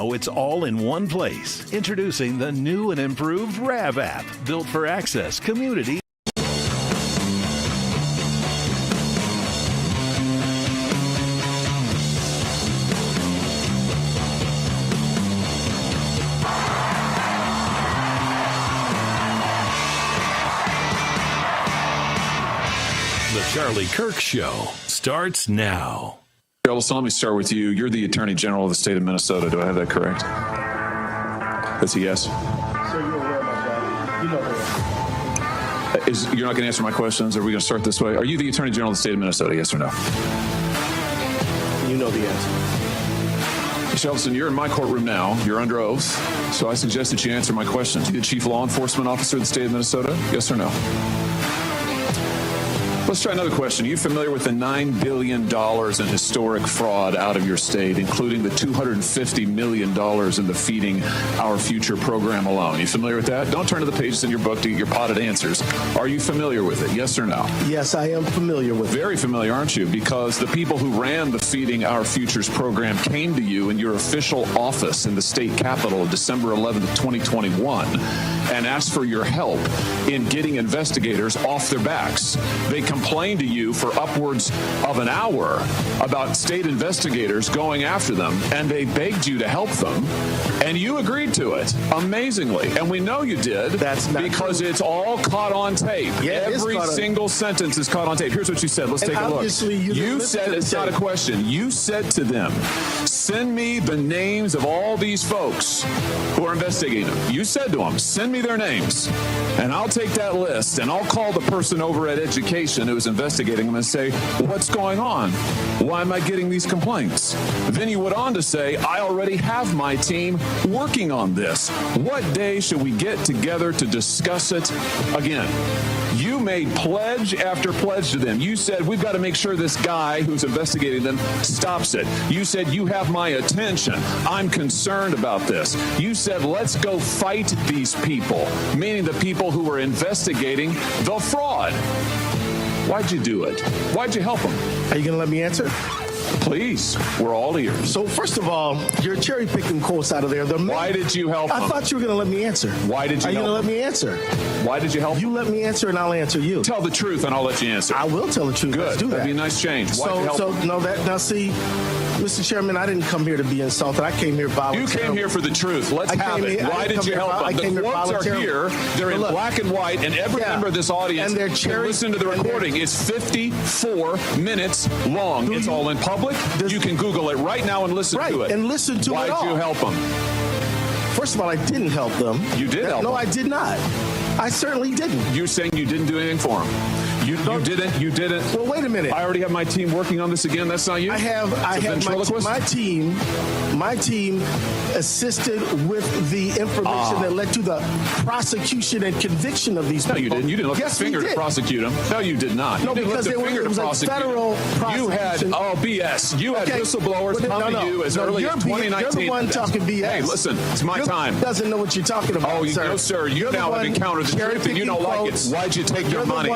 Now it's all in one place. Introducing the new and improved RAV app, built for access, community. The Charlie Kirk Show starts now. Ellison, let me start with you. You're the Attorney General of the state of Minnesota. Do I have that correct? That's a yes. Sir, you're aware of that. You know that. You're not going to answer my questions? Are we going to start this way? Are you the Attorney General of the state of Minnesota, yes or no? You know the answer. Mr. Ellison, you're in my courtroom now. You're under oath. So I suggest that you answer my questions. You the Chief Law Enforcement Officer of the state of Minnesota, yes or no? Let's try another question. Are you familiar with the $9 billion in historic fraud out of your state, including the $250 million in the Feeding Our Future program alone? Are you familiar with that? Don't turn to the pages in your book to get your potted answers. Are you familiar with it? Yes or no? Yes, I am familiar with it. Very familiar, aren't you? Because the people who ran the Feeding Our Futures program came to you in your official office in the state capitol December 11th, 2021, and asked for your help in getting investigators off their backs. They complained to you for upwards of an hour about state investigators going after them, and they begged you to help them, and you agreed to it, amazingly. And we know you did. That's not because true. It's all caught on tape. Yeah, every single sentence is caught on tape. Here's what you said. Let's take a look. You said, it's not a question. You said to them, send me the names of all these folks who are investigating them. You said to them, send me their names, and I'll take that list, and I'll call the person over at Education who was investigating them and say, what's going on? Why am I getting these complaints? Then you went on to say, I already have my team working on this. What day should we get together to discuss it again? You made pledge after pledge to them. You said, we've got to make sure this guy who's investigating them stops it. You said, you have my attention. I'm concerned about this. You said, let's go fight these people, meaning the people who were investigating the fraud. Why'd you do it? Why'd you help them? Are you going to let me answer? Please, we're all ears. So first of all, you're cherry picking quotes out of there. Why did you help them? I thought you were going to let me answer. Why did you help them? Are you going to let me answer? Why did you help them? You let me answer and I'll answer you. Tell the truth and I'll let you answer. I will tell the truth. Good. Let's do that. That'd be a nice change. Why'd you help them? Now see, Mr. Chairman, I didn't come here to be insulted. I came here voluntarily. You came here for the truth. Let's have it. Why did you help them? The quotes are here. They're in black and white, and every member of this audience can listen to the recording. It's 54 minutes long. It's all in public. You can Google it right now and listen to it. And listen to it all. Why'd you help them? First of all, I didn't help them. You did help them. No, I did not. I certainly didn't. You're saying you didn't do anything for them. You didn't. Well, wait a minute. I already have my team working on this again. That's not you? I have my team assisted with the information that led to the prosecution and conviction of these people. No, you didn't. You didn't lift a finger to prosecute them. No, you did not. No, because it was a federal prosecution. You had, BS. You had whistleblowers come to you as early as 2019. You're the one talking BS. Hey, listen, it's my time. Doesn't know what you're talking about, sir. No, sir. You now have encountered the truth and you don't like it. Why'd you take their money?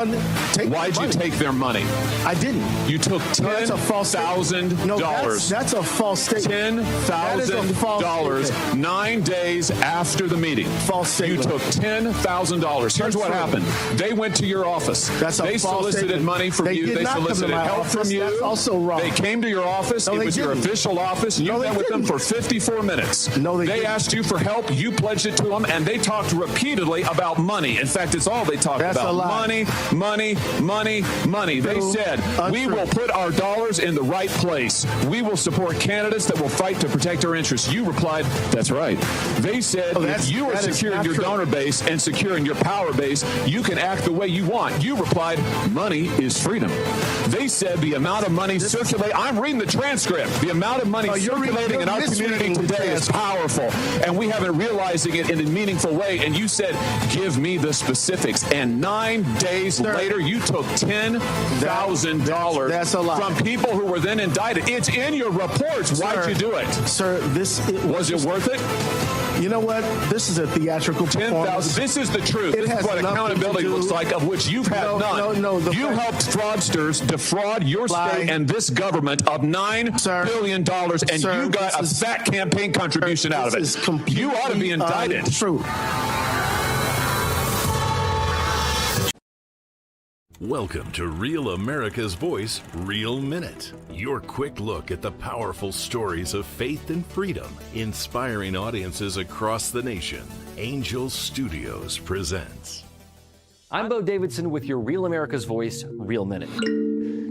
Why'd you take their money? I didn't. You took $10,000. No, that's a false statement. $10,000 9 days after the meeting. False statement. You took $10,000. Here's what happened. They went to your office. They solicited money from you. They solicited help from you. That's also wrong. They came to your office. It was your official office. You met with them for 54 minutes. No, they asked you for help. You pledged it to them, and they talked repeatedly about money. In fact, it's all they talked about. Money. They said, we will put our dollars in the right place. We will support candidates that will fight to protect our interests. You replied, that's right. They said, if you are securing your donor base and securing your power base, you can act the way you want. You replied, money is freedom. They said the amount of money circulating, I'm reading the transcript, the amount of money circulating in our community today is powerful, and we haven't realizing it in a meaningful way. And you said, give me the specifics. And 9 days later, you took $10,000 from people who were then indicted. It's in your reports. Why'd you do it? Sir, was it worth it? You know what? This is a theatrical performance. 10,000. This is the truth. This is what accountability looks like, of which you've had none. You helped fraudsters defraud your state and this government of $9 billion, and you got a fat campaign contribution out of it. You ought to be indicted. True. Welcome to Real America's Voice, Real Minute. Your quick look at the powerful stories of faith and freedom, inspiring audiences across the nation. Angel Studios presents. I'm Bo Davidson with your Real America's Voice, Real Minute.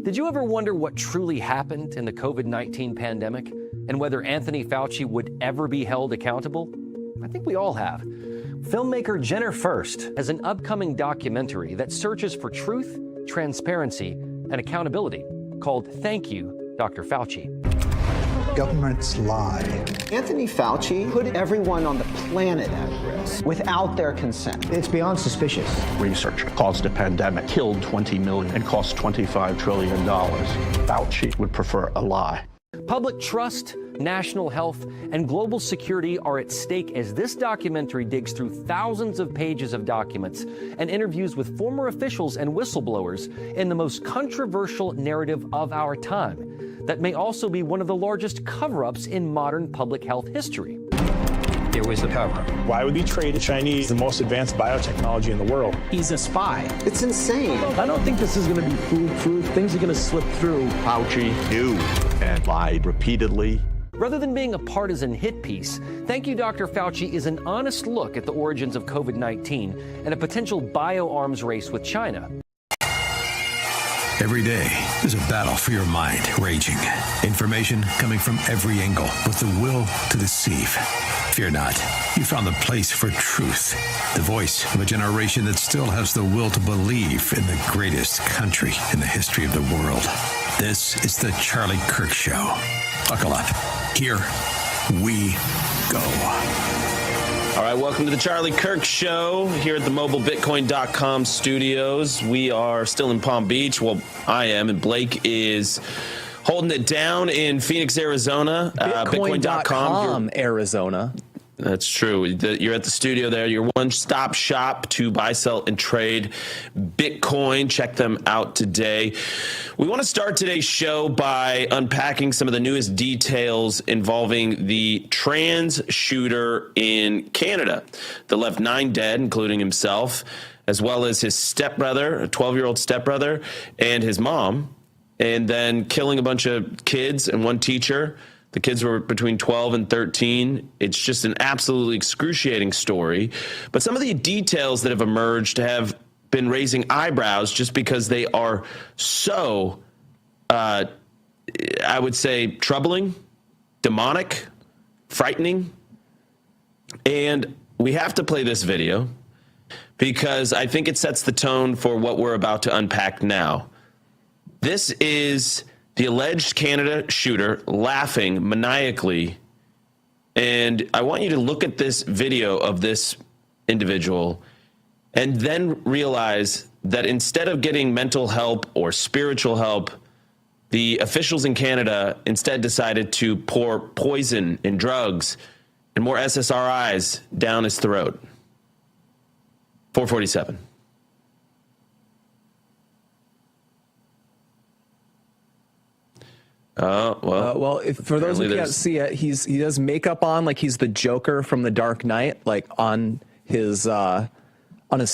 Did you ever wonder what truly happened in the COVID-19 pandemic and whether Anthony Fauci would ever be held accountable? I think we all have. Filmmaker Jenner First has an upcoming documentary that searches for truth, transparency, and accountability called Thank You, Dr. Fauci. Governments lie. Anthony Fauci put everyone on the planet at risk without their consent. It's beyond suspicious. Research caused a pandemic, killed 20 million, and cost $25 trillion. Fauci would prefer a lie. Public trust, national health, and global security are at stake as this documentary digs through thousands of pages of documents and interviews with former officials and whistleblowers in the most controversial narrative of our time that may also be one of the largest cover-ups in modern public health history. There was a cover-up. Why would we trade the Chinese the most advanced biotechnology in the world? He's a spy. It's insane. I don't think this is going to be foolproof. Things are going to slip through. Fauci knew and lied repeatedly. Rather than being a partisan hit piece, Thank You, Dr. Fauci is an honest look at the origins of COVID-19 and a potential bioarms race with China. Every day, there's a battle for your mind raging. Information coming from every angle with the will to deceive. Fear not. You found the place for truth. The voice of a generation that still has the will to believe in the greatest country in the history of the world. This is the Charlie Kirk Show. Buckle up. Here we go. All right, welcome to the Charlie Kirk Show here at the mobilebitcoin.com studios. We are still in Palm Beach. Well, I am, and Blake is holding it down in Phoenix, Arizona. Bitcoin.com, Arizona. That's true. You're at the studio there. Your one-stop shop to buy, sell, and trade Bitcoin. Check them out today. We want to start today's show by unpacking some of the newest details involving the trans shooter in Canada that left 9 dead, including himself, as well as his stepbrother, a 12-year-old stepbrother, and his mom, and then killing a bunch of kids and one teacher. The kids were between 12 and 13. It's just an absolutely excruciating story. But some of the details that have emerged have been raising eyebrows just because they are so, I would say, troubling, demonic, frightening. And we have to play this video because I think it sets the tone for what we're about to unpack now. This is the alleged Canada shooter laughing maniacally. And I want you to look at this video of this individual and then realize that instead of getting mental help or spiritual help, the officials in Canada instead decided to pour poison and drugs and more SSRIs down his throat. 447. For those who can't see it, he has makeup on like he's the Joker from The Dark Knight, like on his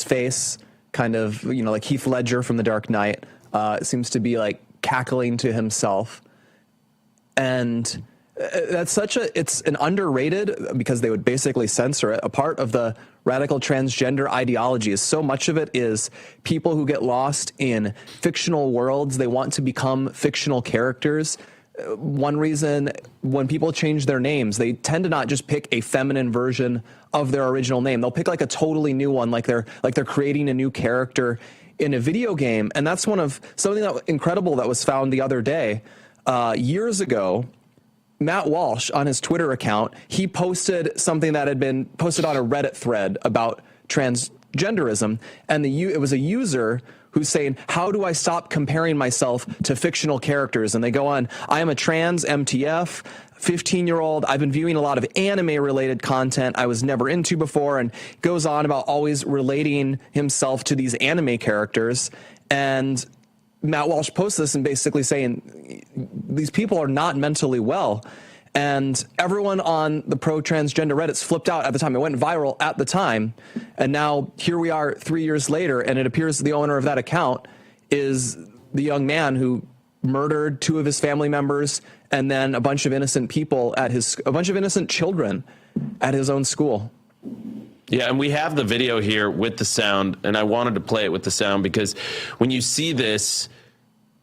face, kind of, like Heath Ledger from The Dark Knight. It seems to be like cackling to himself, and that's it's an underrated, because they would basically censor it. A part of the radical transgender ideology is so much of it is people who get lost in fictional worlds. They want to become fictional characters. One reason when people change their names, they tend to not just pick a feminine version of their original name. They'll pick like a totally new one, like they're creating a new character in a video game. And that's something that incredible that was found the other day. Years ago, Matt Walsh, on his Twitter account, he posted something that had been posted on a Reddit thread about transgenderism, and it was a user who's saying, how do I stop comparing myself to fictional characters? And they go on, I am a trans MTF, 15-year-old. I've been viewing a lot of anime-related content I was never into before, and goes on about always relating himself to these anime characters. And Matt Walsh posts this and basically saying, these people are not mentally well. And everyone on the pro-transgender Reddits flipped out at the time. It went viral at the time. And now here we are 3 years later, and it appears the owner of that account is the young man who murdered 2 of his family members and then a bunch of innocent people a bunch of innocent children at his own school. Yeah, and we have the video here with the sound, and I wanted to play it with the sound because when you see this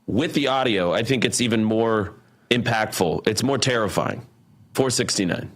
with the audio, I think it's even more impactful. It's more terrifying. 469.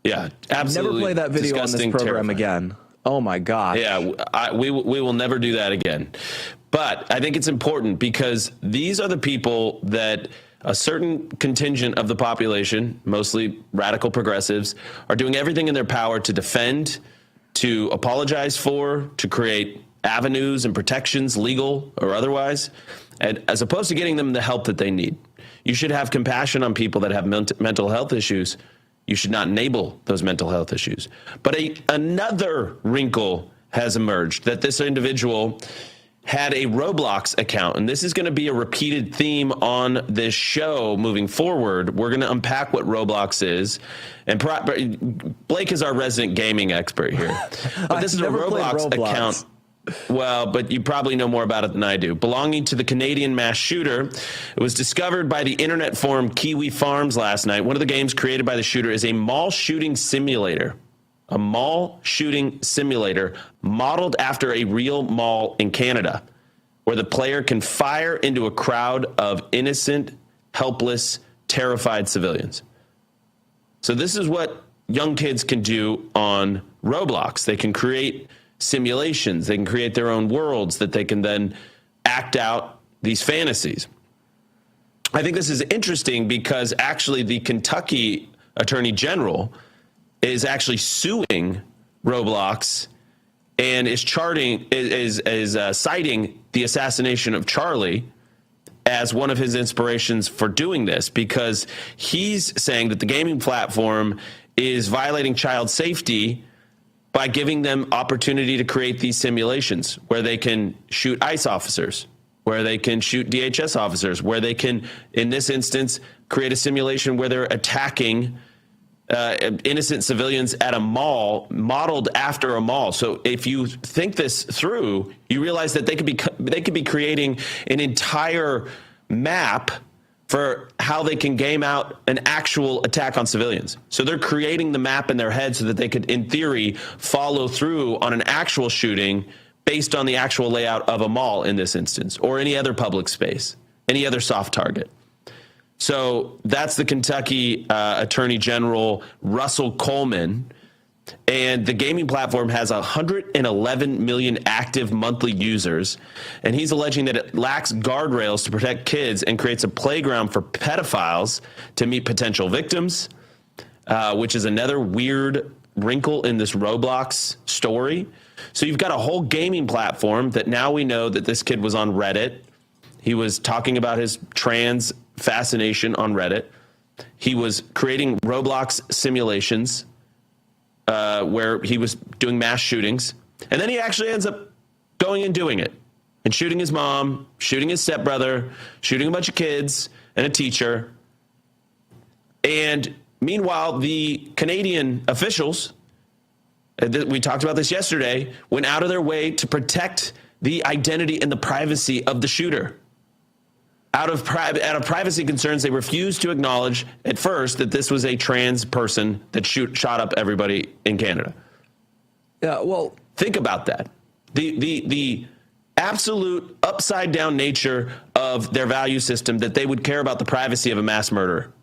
Yeah, absolutely. Never play that video on this program again. Oh my gosh. Yeah, we will never do that again. But I think it's important because these are the people that a certain contingent of the population, mostly radical progressives, are doing everything in their power to defend, to apologize for, to create avenues and protections, legal or otherwise, and as opposed to getting them the help that they need. You should have compassion on people that have mental health issues. You should not enable those mental health issues. But another wrinkle has emerged, that this individual had a Roblox account. And this is going to be a repeated theme on this show moving forward. We're going to unpack what Roblox is. And Blake is our resident gaming expert here. But this is a Roblox account. Well, but you probably know more about it than I do. Belonging to the Canadian mass shooter, it was discovered by the internet forum Kiwi Farms last night. One of the games created by the shooter is a mall shooting simulator. A mall shooting simulator modeled after a real mall in Canada, where the player can fire into a crowd of innocent, helpless, terrified civilians. So this is what young kids can do on Roblox. They can create simulations. They can create their own worlds that they can then act out these fantasies. I think this is interesting because actually the Kentucky Attorney General is actually suing Roblox and is citing the assassination of Charlie as one of his inspirations for doing this, because he's saying that the gaming platform is violating child safety by giving them opportunity to create these simulations where they can shoot ICE officers, where they can shoot DHS officers, where they can, in this instance, create a simulation where they're attacking innocent civilians at a mall modeled after a mall. So if you think this through, you realize that they could be creating an entire map for how they can game out an actual attack on civilians. So they're creating the map in their head so that they could, in theory, follow through on an actual shooting based on the actual layout of a mall in this instance, or any other public space, any other soft target. So that's the Kentucky Attorney General, Russell Coleman. And the gaming platform has 111 million active monthly users. And he's alleging that it lacks guardrails to protect kids and creates a playground for pedophiles to meet potential victims, which is another weird wrinkle in this Roblox story. So you've got a whole gaming platform that now we know that this kid was on Reddit. He was talking about his trans fascination on Reddit. He was creating Roblox simulations where he was doing mass shootings. And then he actually ends up going and doing it and shooting his mom, shooting his stepbrother, shooting a bunch of kids and a teacher. And meanwhile, the Canadian officials, we talked about this yesterday, went out of their way to protect the identity and the privacy of the shooter. Out of privacy concerns, they refused to acknowledge at first that this was a trans person that shot up everybody in Canada. Yeah, well, think about that. The absolute upside down nature of their value system that they would care about the privacy of a mass murderer.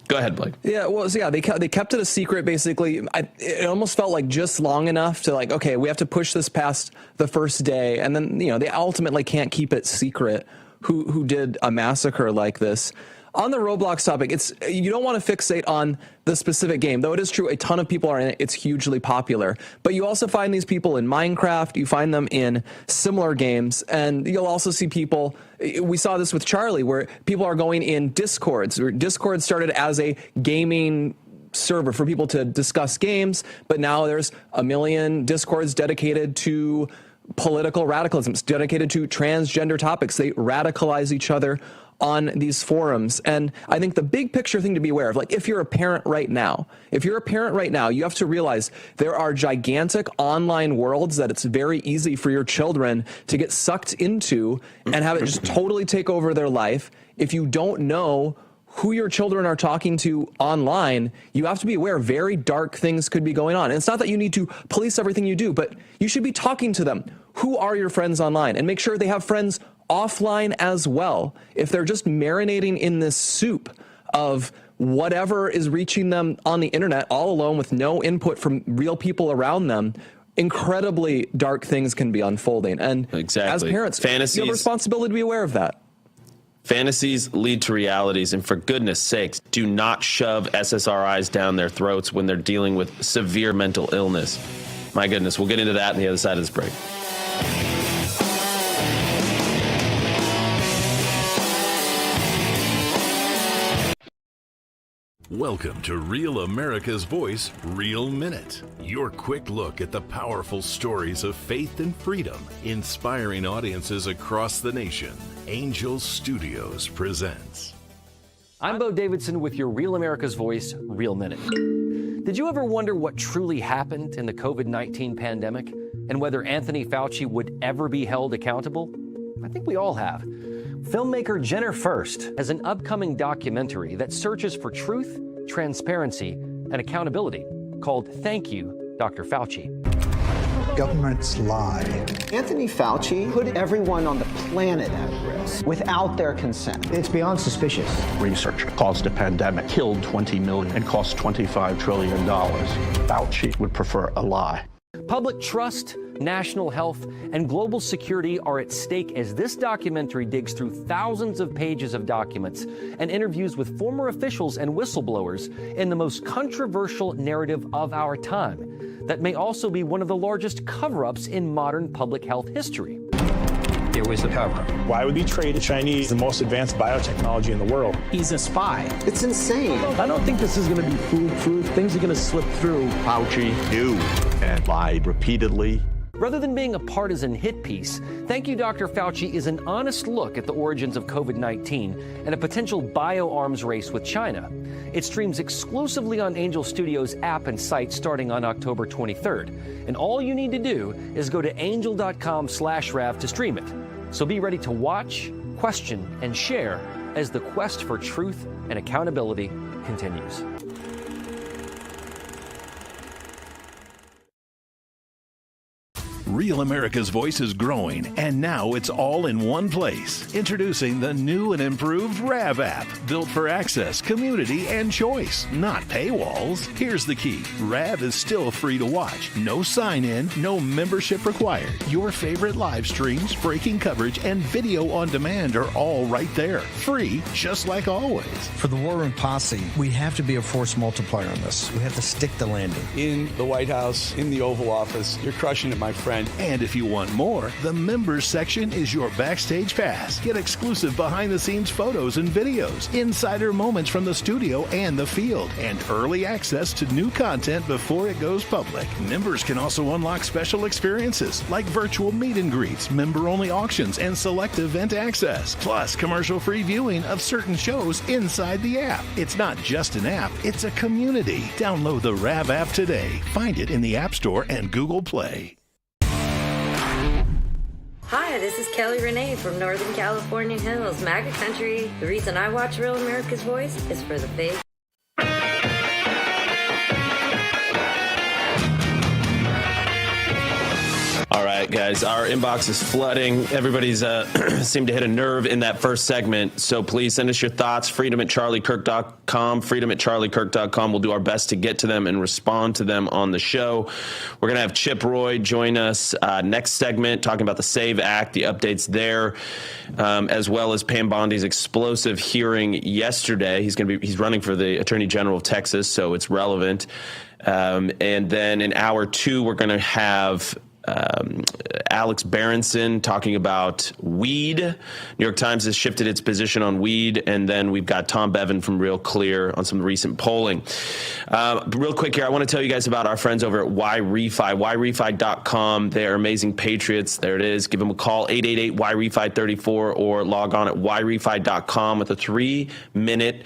Go ahead, Blake. Yeah, well, so yeah, they kept it a secret, basically. It almost felt like just long enough to like, okay, we have to push this past the first day. And then, they ultimately can't keep it secret who did a massacre like this. On the Roblox topic, you don't want to fixate on the specific game, though it is true a ton of people are in it. It's hugely popular. But you also find these people in Minecraft. You find them in similar games. And you'll also see people, we saw this with Charlie, where people are going in Discords. Discord started as a gaming server for people to discuss games, but now there's a million Discords dedicated to political radicalism, dedicated to transgender topics. They radicalize each other on these forums. And I think the big picture thing to be aware of, like if you're a parent right now, you have to realize there are gigantic online worlds that it's very easy for your children to get sucked into and have it just totally take over their life. If you don't know who your children are talking to online, you have to be aware very dark things could be going on. And it's not that you need to police everything you do, but you should be talking to them. Who are your friends online? And make sure they have friends offline as well. If they're just marinating in this soup of whatever is reaching them on the internet all alone with no input from real people around them, incredibly dark things can be unfolding. And as parents, you have a responsibility to be aware of that. Fantasies lead to realities, and for goodness sakes, do not shove SSRIs down their throats when they're dealing with severe mental illness. My goodness, we'll get into that on the other side of this break. Welcome to Real America's Voice, Real Minute. Your quick look at the powerful stories of faith and freedom, inspiring audiences across the nation. Angel Studios presents. I'm Bo Davidson with your Real America's Voice, Real Minute. Did you ever wonder what truly happened in the COVID-19 pandemic and whether Anthony Fauci would ever be held accountable? I think we all have. Filmmaker Jenner First has an upcoming documentary that searches for truth, transparency, and accountability called Thank You, Dr. Fauci. Governments lie. Anthony Fauci put everyone on the planet at risk without their consent. It's beyond suspicious. Research caused a pandemic, killed 20 million, and cost $25 trillion. Fauci would prefer a lie. Public trust, national health, and global security are at stake as this documentary digs through thousands of pages of documents and interviews with former officials and whistleblowers in the most controversial narrative of our time that may also be one of the largest cover-ups in modern public health history. There was a cover-up. Why would he trade the Chinese the most advanced biotechnology in the world? He's a spy. It's insane. I don't think this is going to be foolproof. Things are going to slip through. Fauci knew and lied repeatedly. Rather than being a partisan hit piece, Thank You, Dr. Fauci is an honest look at the origins of COVID-19 and a potential bioarms race with China. It streams exclusively on Angel Studios app and site starting on October 23rd. And all you need to do is go to angel.com/Rav to stream it. So be ready to watch, question, and share as the quest for truth and accountability continues. Real America's Voice is growing, and now it's all in one place. Introducing the new and improved RAV app, built for access, community, and choice, not paywalls. Here's the key. RAV is still free to watch. No sign-in, no membership required. Your favorite live streams, breaking coverage, and video on demand are all right there. Free, just like always. For the War Room Posse, we have to be a force multiplier on this. We have to stick the landing. In the White House, in the Oval Office, you're crushing it, my friend. And if you want more, the members section is your backstage pass. Get exclusive behind-the-scenes photos and videos, insider moments from the studio and the field, and early access to new content before it goes public. Members can also unlock special experiences like virtual meet and greets, member-only auctions, and select event access, plus commercial-free viewing of certain shows inside the app. It's not just an app, it's a community. Download the RAV app today. Find it in the App Store and Google Play. Hi, this is Kelly Renee from Northern California Hills, MAGA Country. The reason I watch Real America's Voice is for the faith. All right, guys, our inbox is flooding. Everybody's seemed to hit a nerve in that first segment. So please send us your thoughts. freedom@charliekirk.com. freedom@charliekirk.com. We'll do our best to get to them and respond to them on the show. We're going to have Chip Roy join us next segment, talking about the SAVE Act, the updates there, as well as Pam Bondi's explosive hearing yesterday. He's running for the Attorney General of Texas, so it's relevant. And then in hour 2, we're going to have Alex Berenson talking about weed. New York Times has shifted its position on weed. And then we've got Tom Bevan from Real Clear on some recent polling. Real quick here, I want to tell you guys about our friends over at YRefi, YRefi.com. They are amazing patriots. There it is. Give them a call, 888-YRefi34, or log on at YRefi.com with a 3-minute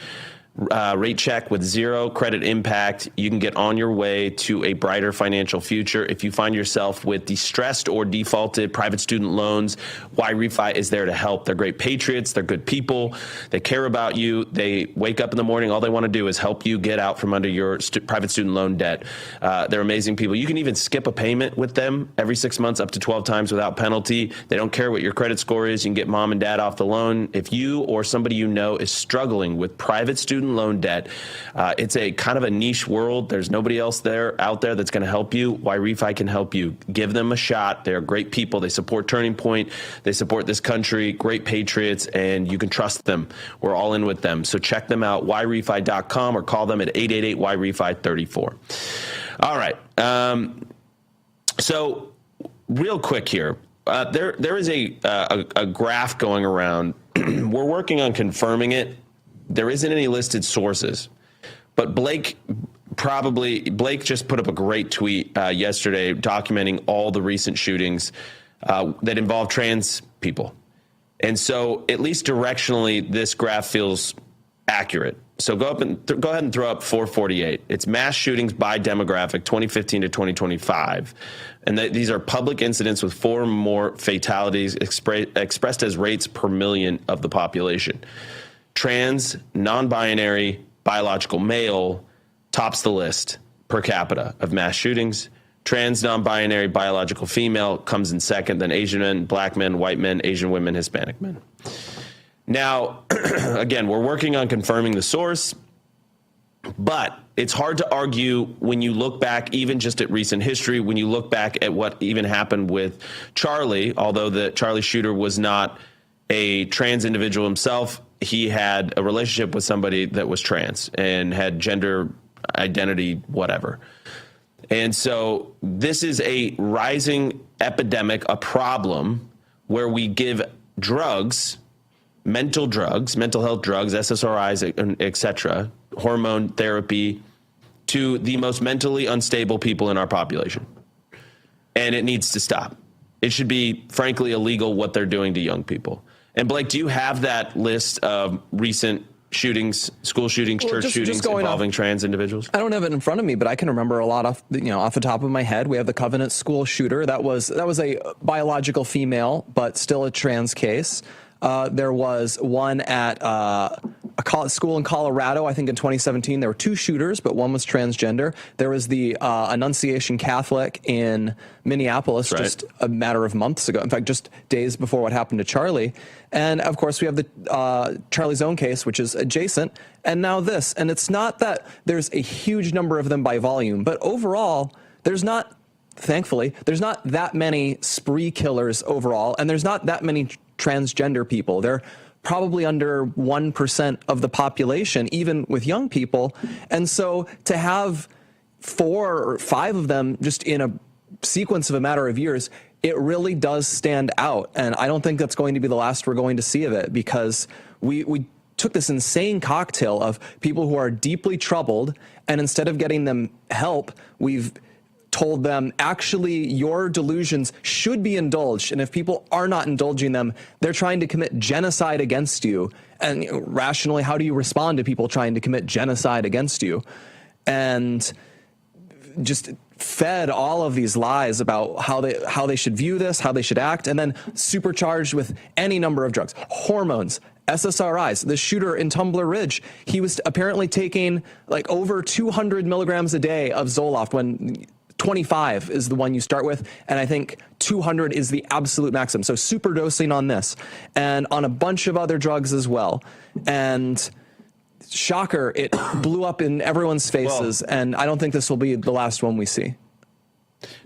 rate check with zero credit impact. You can get on your way to a brighter financial future. If you find yourself with distressed or defaulted private student loans, YRefi is there to help. They're great patriots. They're good people. They care about you. They wake up in the morning. All they want to do is help you get out from under your private student loan debt. They're amazing people. You can even skip a payment with them every 6 months up to 12 times without penalty. They don't care what your credit score is. You can get mom and dad off the loan. If you or somebody you know is struggling with private student loan debt, it's a kind of a niche world. There's nobody else out there that's going to help you. YRefi can help you. Give them a shot. They're great people. They support Turning Point. They support this country. Great patriots, and you can trust them. We're all in with them. So check them out, YRefi.com, or call them at 888-YRefi34. All right. So real quick here, there is a graph going around. We're working on confirming it. There isn't any listed sources, but Blake just put up a great tweet yesterday documenting all the recent shootings that involve trans people. And so at least directionally, this graph feels accurate. So go ahead and throw up 448. It's mass shootings by demographic, 2015 to 2025. And these are public incidents with 4 or more fatalities expressed as rates per million of the population. Trans, non-binary, biological male tops the list per capita of mass shootings. Trans, non-binary, biological female comes in second, then Asian men, black men, white men, Asian women, Hispanic men. Now, again, we're working on confirming the source, but it's hard to argue when you look back even just at recent history, when you look back at what even happened with Charlie, although the Charlie shooter was not a trans individual himself. He had a relationship with somebody that was trans and had gender identity, whatever. And so this is a rising epidemic, a problem where we give drugs, mental health drugs, SSRIs, etc., hormone therapy to the most mentally unstable people in our population. And it needs to stop. It should be, frankly, illegal what they're doing to young people. And Blake, do you have that list of recent shootings, school shootings, church shootings involving trans individuals? I don't have it in front of me, but I can remember a lot off the top of my head. We have the Covenant school shooter. That was a biological female, but still a trans case. There was one at a school in Colorado, I think in 2017. There were 2 shooters, but one was transgender. There was the Annunciation Catholic in Minneapolis just a matter of months ago. In fact, just days before what happened to Charlie. And, of course, we have the Charlie's own case, which is adjacent. And now this. And it's not that there's a huge number of them by volume, but overall, thankfully, there's not that many spree killers overall, and there's not that many transgender people. They're probably under 1% of the population, even with young people. And so to have 4 or 5 of them just in a sequence of a matter of years, it really does stand out. And I don't think that's going to be the last we're going to see of it, because we took this insane cocktail of people who are deeply troubled, and instead of getting them help, we've told them, actually, your delusions should be indulged. And if people are not indulging them, they're trying to commit genocide against you. And rationally, how do you respond to people trying to commit genocide against you? And just fed all of these lies about how they should view this, how they should act, and then supercharged with any number of drugs, hormones, SSRIs. The shooter in Tumbler Ridge, he was apparently taking like over 200 milligrams a day of Zoloft when 25 is the one you start with, and I think 200 is the absolute maximum. So superdosing on this and on a bunch of other drugs as well. And shocker, it blew up in everyone's faces, and I don't think this will be the last one we see.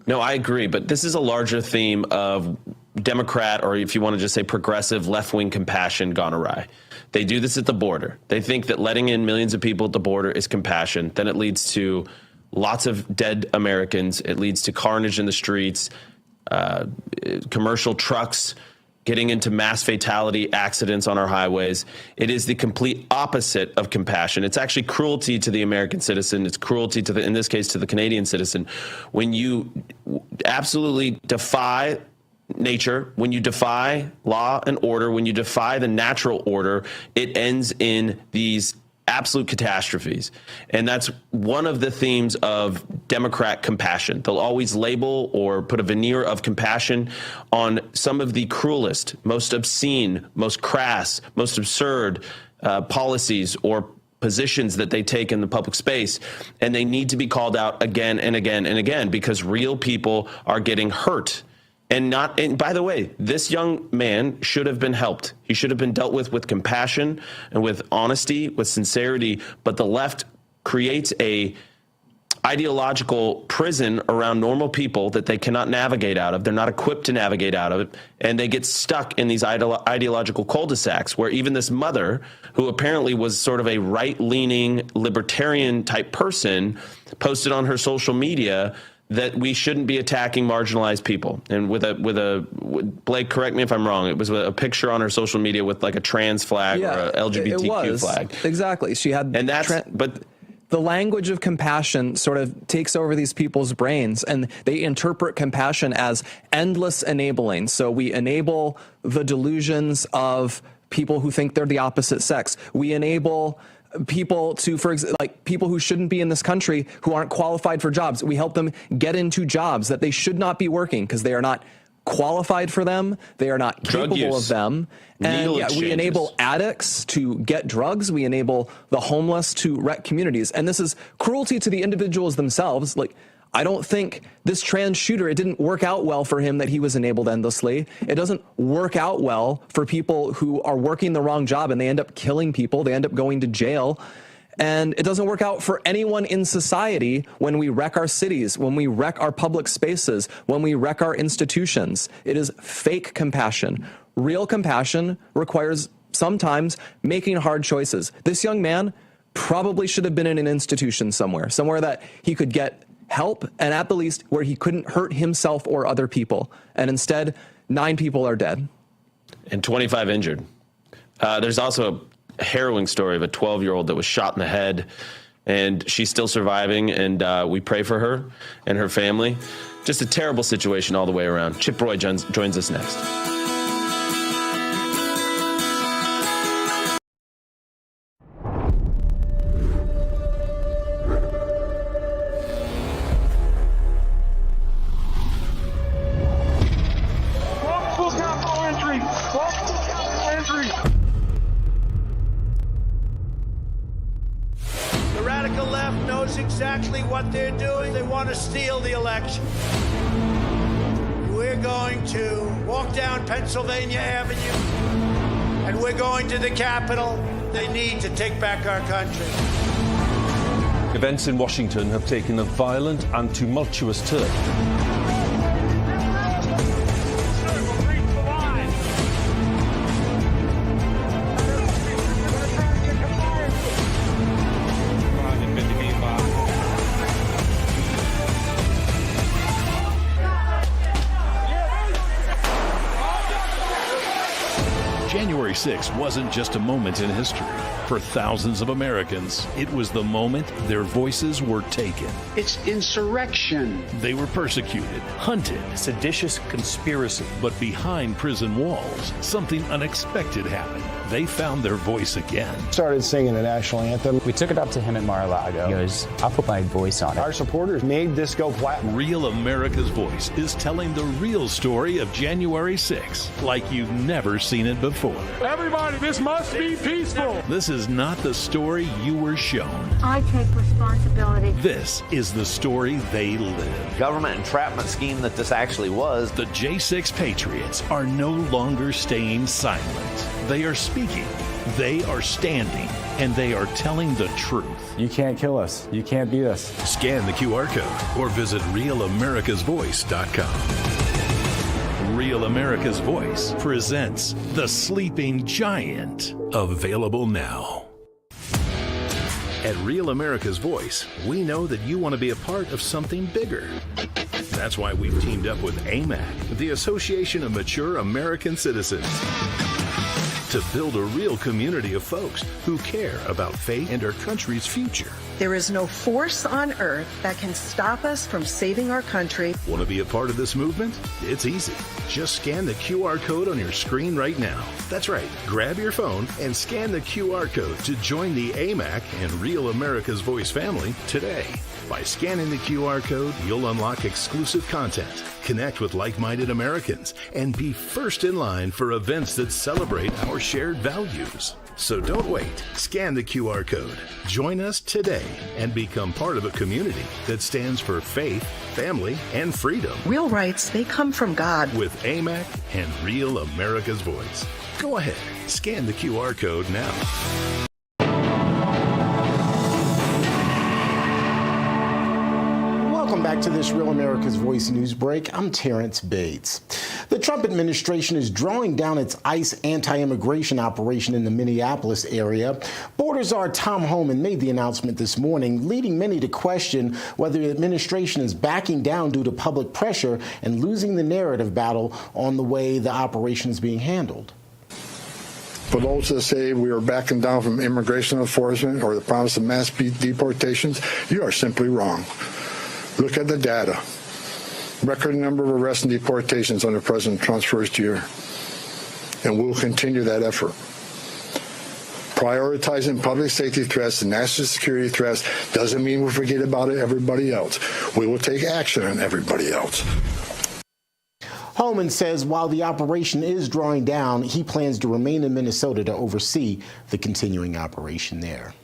No, I agree, but this is a larger theme of Democrat, or if you want to just say progressive, left-wing compassion gone awry. They do this at the border. They think that letting in millions of people at the border is compassion. Then it leads to lots of dead Americans. It leads to carnage in the streets, commercial trucks getting into mass fatality accidents on our highways. It is the complete opposite of compassion. It's actually cruelty to the American citizen. It's cruelty to in this case, to the Canadian citizen. When you absolutely defy nature, when you defy law and order, when you defy the natural order, it ends in these absolute catastrophes. And that's one of the themes of Democrat compassion. They'll always label or put a veneer of compassion on some of the cruelest, most obscene, most crass, most absurd policies or positions that they take in the public space. And they need to be called out again and again and again, because real people are getting hurt. And by the way, this young man should have been helped. He should have been dealt with compassion and with honesty, with sincerity. But the left creates a ideological prison around normal people that they cannot navigate out of. They're not equipped to navigate out of it. And they get stuck in these ideological cul-de-sacs where even this mother, who apparently was sort of a right-leaning libertarian type person, posted on her social media that we shouldn't be attacking marginalized people. And with Blake, correct me if I'm wrong, it was a picture on her social media with like a trans flag or a LGBTQ flag. Exactly. She had, and but the language of compassion sort of takes over these people's brains, and they interpret compassion as endless enabling. So we enable the delusions of people who think they're the opposite sex. We enable people to, for example, like people who shouldn't be in this country, who aren't qualified for jobs. We help them get into jobs that they should not be working because they are not qualified for them. They are not capable of them. And we enable addicts to get drugs. We enable the homeless to wreck communities. And this is cruelty to the individuals themselves. Like, I don't think this trans shooter, it didn't work out well for him that he was enabled endlessly. It doesn't work out well for people who are working the wrong job and they end up killing people. They end up going to jail. And it doesn't work out for anyone in society when we wreck our cities, when we wreck our public spaces, when we wreck our institutions. It is fake compassion. Real compassion requires sometimes making hard choices. This young man probably should have been in an institution somewhere that he could get help, and at the least where he couldn't hurt himself or other people. And instead, 9 people are dead. And 25 injured. There's also a harrowing story of a 12-year-old that was shot in the head, and she's still surviving, and we pray for her and her family. Just a terrible situation all the way around. Chip Roy joins us next. Exactly what they're doing. They want to steal the election. We're going to walk down Pennsylvania Avenue, and we're going to the Capitol. They need to take back our country. Events in Washington have taken a violent and tumultuous turn. January 6th wasn't just a moment in history. For thousands of Americans, it was the moment their voices were taken. It's insurrection. They were persecuted, hunted. Seditious conspiracy. But behind prison walls, something unexpected happened. they found their voice again. Started singing the national anthem. We took it up to him in Mar-a-Lago. He goes, I'll put my voice on it. Our supporters made this go platinum. Real America's Voice is telling the real story of January 6th like you've never seen it before. Everybody, this must be peaceful. This is not the story you were shown. I take responsibility. This is the story they live. Government entrapment scheme that this actually was. The J6 Patriots are no longer staying silent. They are speaking, they are standing, and they are telling the truth. You can't kill us. You can't beat us. Scan the QR code or visit RealAmericasVoice.com. Real America's Voice presents The Sleeping Giant. Available now. At Real America's Voice, we know that you want to be a part of something bigger. That's why we've teamed up with AMAC, the Association of Mature American Citizens, to build a real community of folks who care about faith and our country's future. There is no force on earth that can stop us from saving our country. Want to be a part of this movement? It's easy. Just scan the QR code on your screen right now. That's right. Grab your phone and scan the QR code to join the AMAC and Real America's Voice family today. By scanning the QR code, you'll unlock exclusive content, connect with like-minded Americans, and be first in line for events that celebrate our shared values. So don't wait. Scan the QR code. Join us today and become part of a community that stands for faith, family, and freedom. Real rights, they come from God. With AMAC and Real America's Voice. Go ahead. Scan the QR code now. Welcome back to this Real America's Voice news break. I'm Terrence Bates. The Trump administration is drawing down its ICE anti-immigration operation in the Minneapolis area. Border Czar Tom Homan made the announcement this morning, leading many to question whether the administration is backing down due to public pressure and losing the narrative battle on the way the operation is being handled. For those that say we are backing down from immigration enforcement or the promise of mass deportations, you are simply wrong. Look at the data. Record number of arrests and deportations under President Trump's first year. And we'll continue that effort. Prioritizing public safety threats and national security threats doesn't mean we forget about everybody else. We will take action on everybody else. Homan says while the operation is drawing down, he plans to remain in Minnesota to oversee the continuing operation there.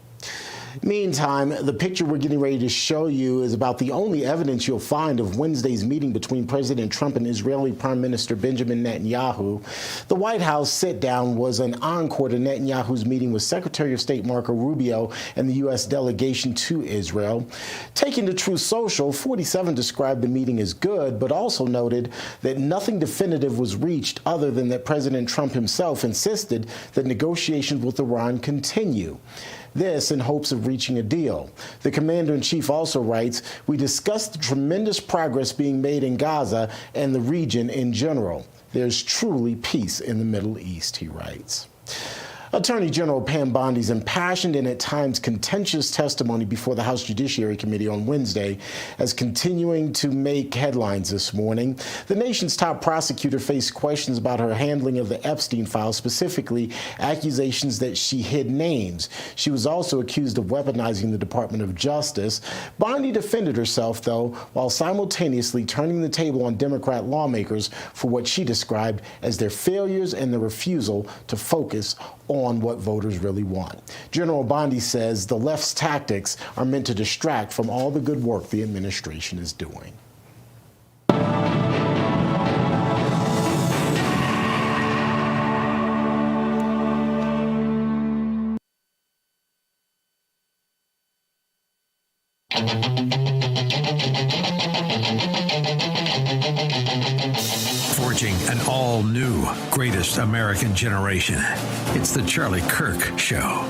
Meantime, the picture we're getting ready to show you is about the only evidence you'll find of Wednesday's meeting between President Trump and Israeli Prime Minister Benjamin Netanyahu. The White House sit-down was an encore to Netanyahu's meeting with Secretary of State Marco Rubio and the U.S. delegation to Israel. Taking to Truth Social, 47 described the meeting as good, but also noted that nothing definitive was reached other than that President Trump himself insisted that negotiations with Iran continue. This in hopes of reaching a deal. The commander-in-chief also writes, "We discussed the tremendous progress being made in Gaza and the region in general. There's truly peace in the Middle East," he writes. Attorney General Pam Bondi's impassioned and at times contentious testimony before the House Judiciary Committee on Wednesday is continuing to make headlines this morning. The nation's top prosecutor faced questions about her handling of the Epstein files, specifically accusations that she hid names. She was also accused of weaponizing the Department of Justice. Bondi defended herself, though, while simultaneously turning the table on Democrat lawmakers for what she described as their failures and the refusal to focus on what voters really want. General Bondi says the left's tactics are meant to distract from all the good work the administration is doing. Forging an all-new greatest American generation. It's the Charlie Kirk Show.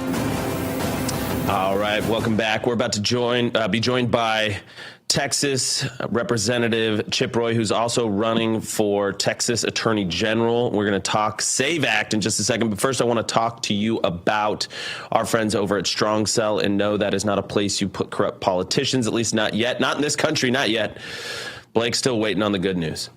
All right, welcome back. We're about to be joined by Texas Representative Chip Roy, who's also running for Texas Attorney General. We're going to talk SAVE Act in just a second. But first, I want to talk to you about our friends over at Strong Cell. And no, that is not a place you put corrupt politicians, at least not yet. Not in this country, not yet. Blake's still waiting on the good news.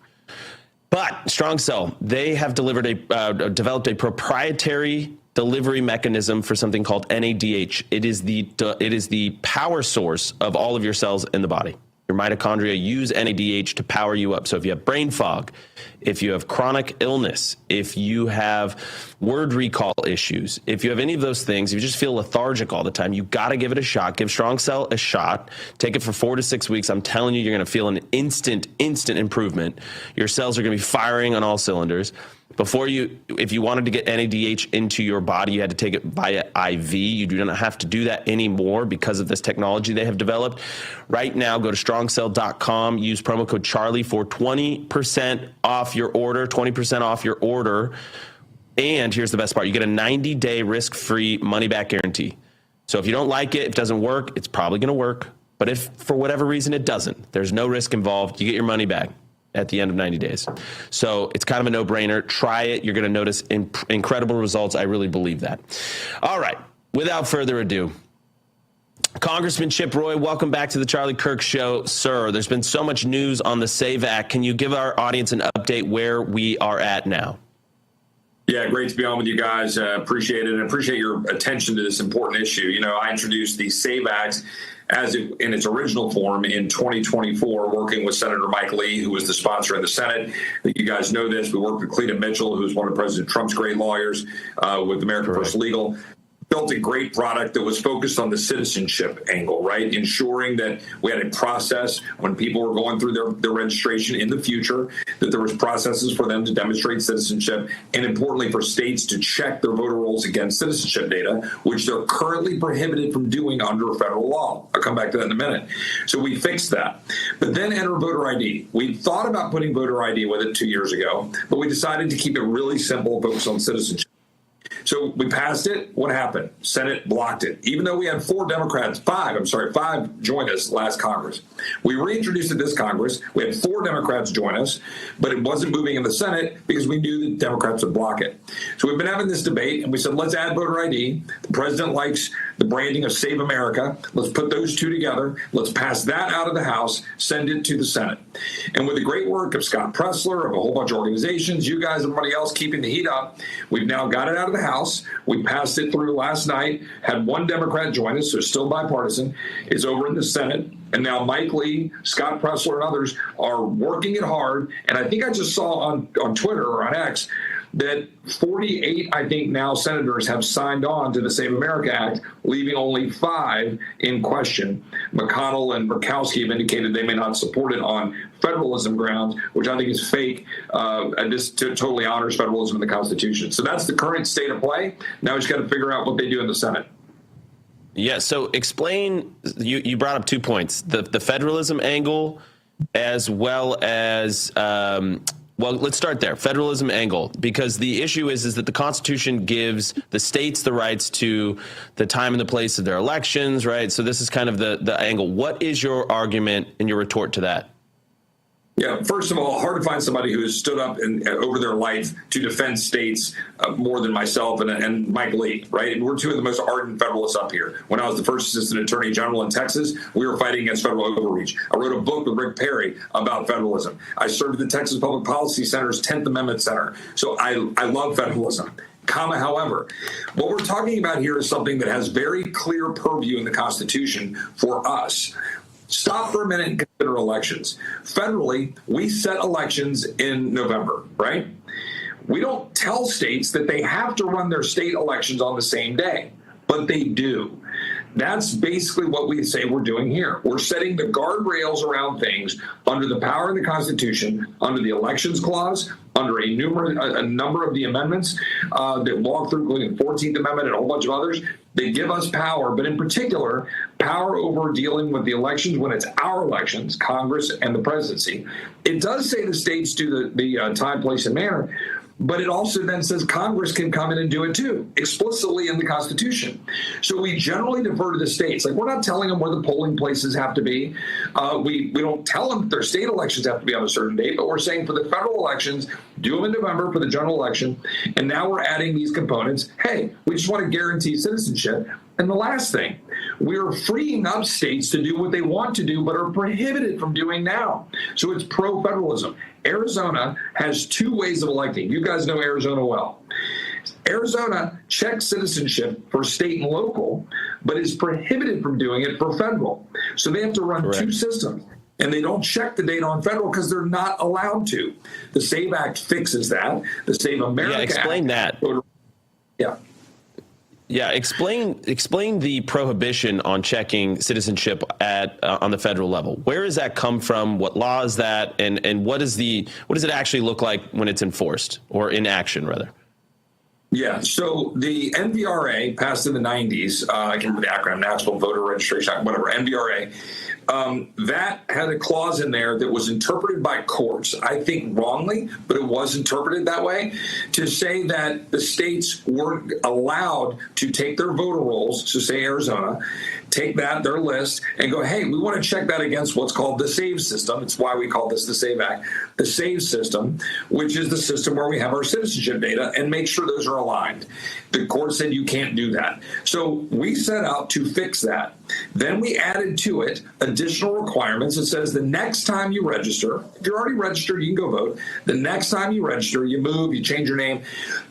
But Strong Cell, they have developed a proprietary delivery mechanism for something called NADH. It is the power source of all of your cells in the body. Your mitochondria use NADH to power you up. So if you have brain fog, if you have chronic illness, if you have word recall issues, if you have any of those things, if you just feel lethargic all the time, you got to give it a shot. Give Strong Cell a shot. Take it for 4 to 6 weeks. I'm telling you, you're going to feel an instant improvement. Your cells are going to be firing on all cylinders. If you wanted to get NADH into your body, you had to take it via IV. You do not have to do that anymore because of this technology they have developed. Right now, go to strongcell.com, use promo code Charlie for 20% off your order, 20% off your order. And here's the best part. You get a 90-day risk-free money-back guarantee. So if you don't like it, if it doesn't work, it's probably going to work. But if for whatever reason it doesn't, there's no risk involved. You get your money back at the end of 90 days. So it's kind of a no-brainer. Try it. You're going to notice incredible results. I really believe that. All right. Without further ado, Congressman Chip Roy, welcome back to the Charlie Kirk Show. Sir, there's been so much news on the SAVE Act. Can you give our audience an update where we are at now? Yeah, great to be on with you guys. Appreciate it, and appreciate your attention to this important issue. You know, I introduced the SAVE Act in its original form in 2024, working with Senator Mike Lee, who was the sponsor in the Senate. You guys know this. We worked with Cleta Mitchell, who's one of President Trump's great lawyers, with American First Legal. Built a great product that was focused on the citizenship angle, right? Ensuring that we had a process when people were going through their registration in the future, that there was processes for them to demonstrate citizenship, and importantly for states to check their voter rolls against citizenship data, which they're currently prohibited from doing under federal law. I'll come back to that in a minute. So we fixed that. But then enter voter ID. We thought about putting voter ID with it 2 years ago, but we decided to keep it really simple, focused on citizenship. So we passed it. What happened? Senate blocked it. Even though we had five join us last Congress. We reintroduced it this Congress. We had 4 Democrats join us, but it wasn't moving in the Senate because we knew that Democrats would block it. So we've been having this debate, and we said, let's add voter ID. The president likes the branding of Save America. Let's put those two together. Let's pass that out of the House, send it to the Senate. And with the great work of Scott Pressler, of a whole bunch of organizations, you guys, everybody else keeping the heat up, we've now got it out of the House. We passed it through last night, had 1 Democrat join us, so it's still bipartisan. It's over in the Senate. And now Mike Lee, Scott Pressler, and others are working it hard. And I think I just saw on Twitter or on X that 48, I think now, senators have signed on to the Save America Act, leaving only 5 in question. McConnell and Murkowski have indicated they may not support it on federalism grounds, which I think is fake. And this totally honors federalism in the Constitution. So that's the current state of play. Now we just got to figure out what they do in the Senate. Yeah, so explain, you brought up 2 points, the federalism angle as well as, well, let's start there, federalism angle, because the issue is that the Constitution gives the states the rights to the time and the place of their elections, right? So this is kind of the angle. What is your argument and your retort to that? Yeah, first of all, hard to find somebody who has stood up over their life to defend states more than myself and Mike Lee, right? And we're 2 of the most ardent federalists up here. When I was the first assistant attorney general in Texas, we were fighting against federal overreach. I wrote a book with Rick Perry about federalism. I served the Texas Public Policy Center's 10th Amendment Center. So I love federalism. However, what we're talking about here is something that has very clear purview in the Constitution for us. Stop for a minute and consider elections. Federally, we set elections in November, right? We don't tell states that they have to run their state elections on the same day, but they do. That's basically what we say we're doing here. We're setting the guardrails around things under the power of the Constitution, under the Elections Clause, under a number of the amendments that walk through, including the 14th Amendment and a whole bunch of others. They give us power, but in particular, power over dealing with the elections when it's our elections, Congress and the presidency. It does say the states do the time, place, and manner, but it also then says Congress can come in and do it too, explicitly in the Constitution. So we generally defer to the states. Like, we're not telling them where the polling places have to be. We don't tell them that their state elections have to be on a certain date, but we're saying for the federal elections, do them in November for the general election. And now we're adding these components. Hey, we just want to guarantee citizenship. And the last thing, we are freeing up states to do what they want to do, but are prohibited from doing now. So it's pro-federalism. Arizona has 2 ways of electing. You guys know Arizona well. Arizona checks citizenship for state and local, but is prohibited from doing it for federal. So they have to run two systems. And they don't check the data on federal because they're not allowed to. The SAVE Act fixes that. The Save America Act. Explain that. Yeah, explain the prohibition on checking citizenship on the federal level. Where does that come from? What law is that? And what does it actually look like when it's enforced, or in action rather? Yeah, so the NVRA passed in the 90s. I can remember the acronym, National Voter Registration Act, whatever, NVRA. That had a clause in there that was interpreted by courts, I think wrongly, but it was interpreted that way, to say that the states weren't allowed to take their voter rolls, so say Arizona, take their list, and go, hey, we want to check that against what's called the SAVE system. It's why we call this the SAVE Act, the SAVE system, which is the system where we have our citizenship data, and make sure those are aligned. The court said you can't do that. So we set out to fix that. Then we added to it additional requirements. It says the next time you register, if you're already registered, you can go vote. The next time you register, you move, you change your name,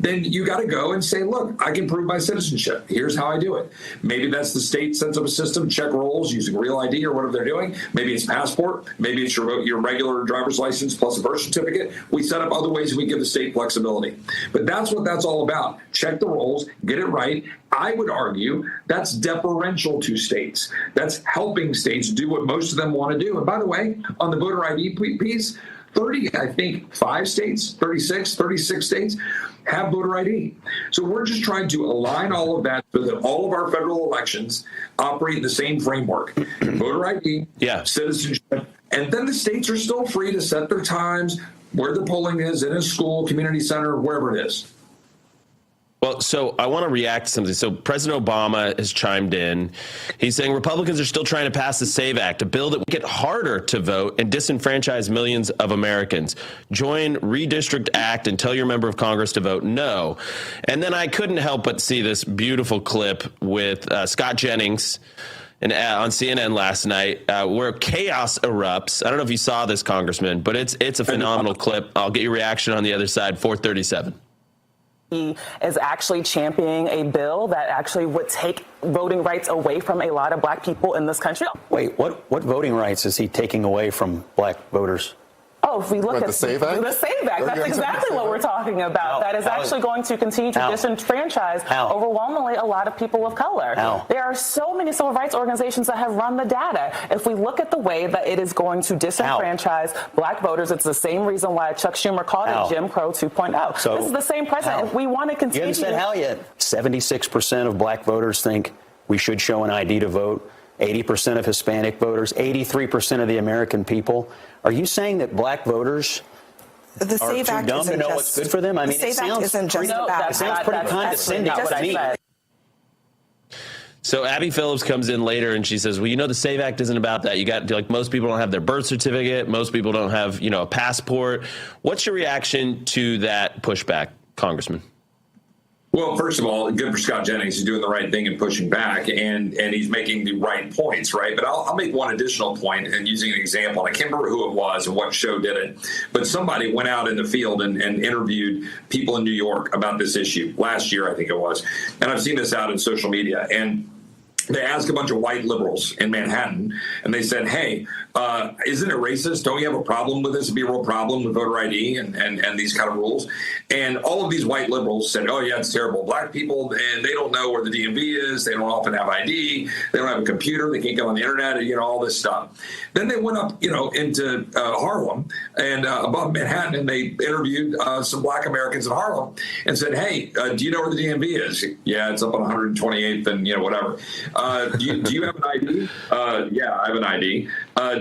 then you got to go and say, look, I can prove my citizenship. Here's how I do it. Maybe that's the state sets up a system, check rolls using Real ID or whatever they're doing. Maybe it's passport. Maybe it's your regular driver's license plus a birth certificate. We set up other ways we give the state flexibility. But that's what that's all about. Check the rolls, get it right. I would argue that's deferential to states. That's helping states do what most of them want to do. And by the way, on the voter ID piece, 36 states have voter ID. So we're just trying to align all of that so that all of our federal elections operate in the same framework. Voter ID, citizenship, and then the states are still free to set their times, where the polling is, in a school, community center, wherever it is. Well, so I want to react to something. So President Obama has chimed in. He's saying Republicans are still trying to pass the SAVE Act, a bill that would make it harder to vote and disenfranchise millions of Americans. Join Redistrict Act and tell your member of Congress to vote no. And then I couldn't help but see this beautiful clip with Scott Jennings on CNN last night where chaos erupts. I don't know if you saw this, Congressman, but it's a phenomenal clip. I'll get your reaction on the other side, 437. He is actually championing a bill that actually would take voting rights away from a lot of black people in this country. Wait, what voting rights is he taking away from black voters? Oh, if we look at the SAVE Act? The SAVE Act, that's exactly what we're talking about. That is actually going to continue to disenfranchise overwhelmingly a lot of people of color. There are so many civil rights organizations that have run the data. If we look at the way that it is going to disenfranchise black voters, it's the same reason why Chuck Schumer called it Jim Crow 2.0. So this is the same president. If we want to continue. You haven't said how yet. 76% of black voters think we should show an ID to vote. 80% of Hispanic voters, 83% of the American people. Are you saying that black voters are too dumb to know what's good for them? I mean, it sounds pretty condescending to me. So Abby Phillips comes in later and she says, well, the SAVE Act isn't about that. You got, like, most people don't have their birth certificate. Most people don't have, a passport. What's your reaction to that pushback, Congressman? Well, first of all, good for Scott Jennings. He's doing the right thing and pushing back, and he's making the right points, right? But I'll make one additional point, and using an example. I can't remember who it was and what show did it, but somebody went out in the field and interviewed people in New York about this issue last year, I think it was. And I've seen this out in social media. And they asked a bunch of white liberals in Manhattan, and they said, hey, isn't it racist? Don't you have a problem with this? It'd be a real problem with voter ID and these kind of rules. And all of these white liberals said, oh, yeah, it's terrible. Black people, and they don't know where the DMV is. They don't often have ID. They don't have a computer. They can't go on the internet, all this stuff. Then they went up, into Harlem and above Manhattan, and they interviewed some black Americans in Harlem and said, hey, do you know where the DMV is? Yeah, it's up on 128th and, whatever. Do you have an ID? Yeah, I have an ID.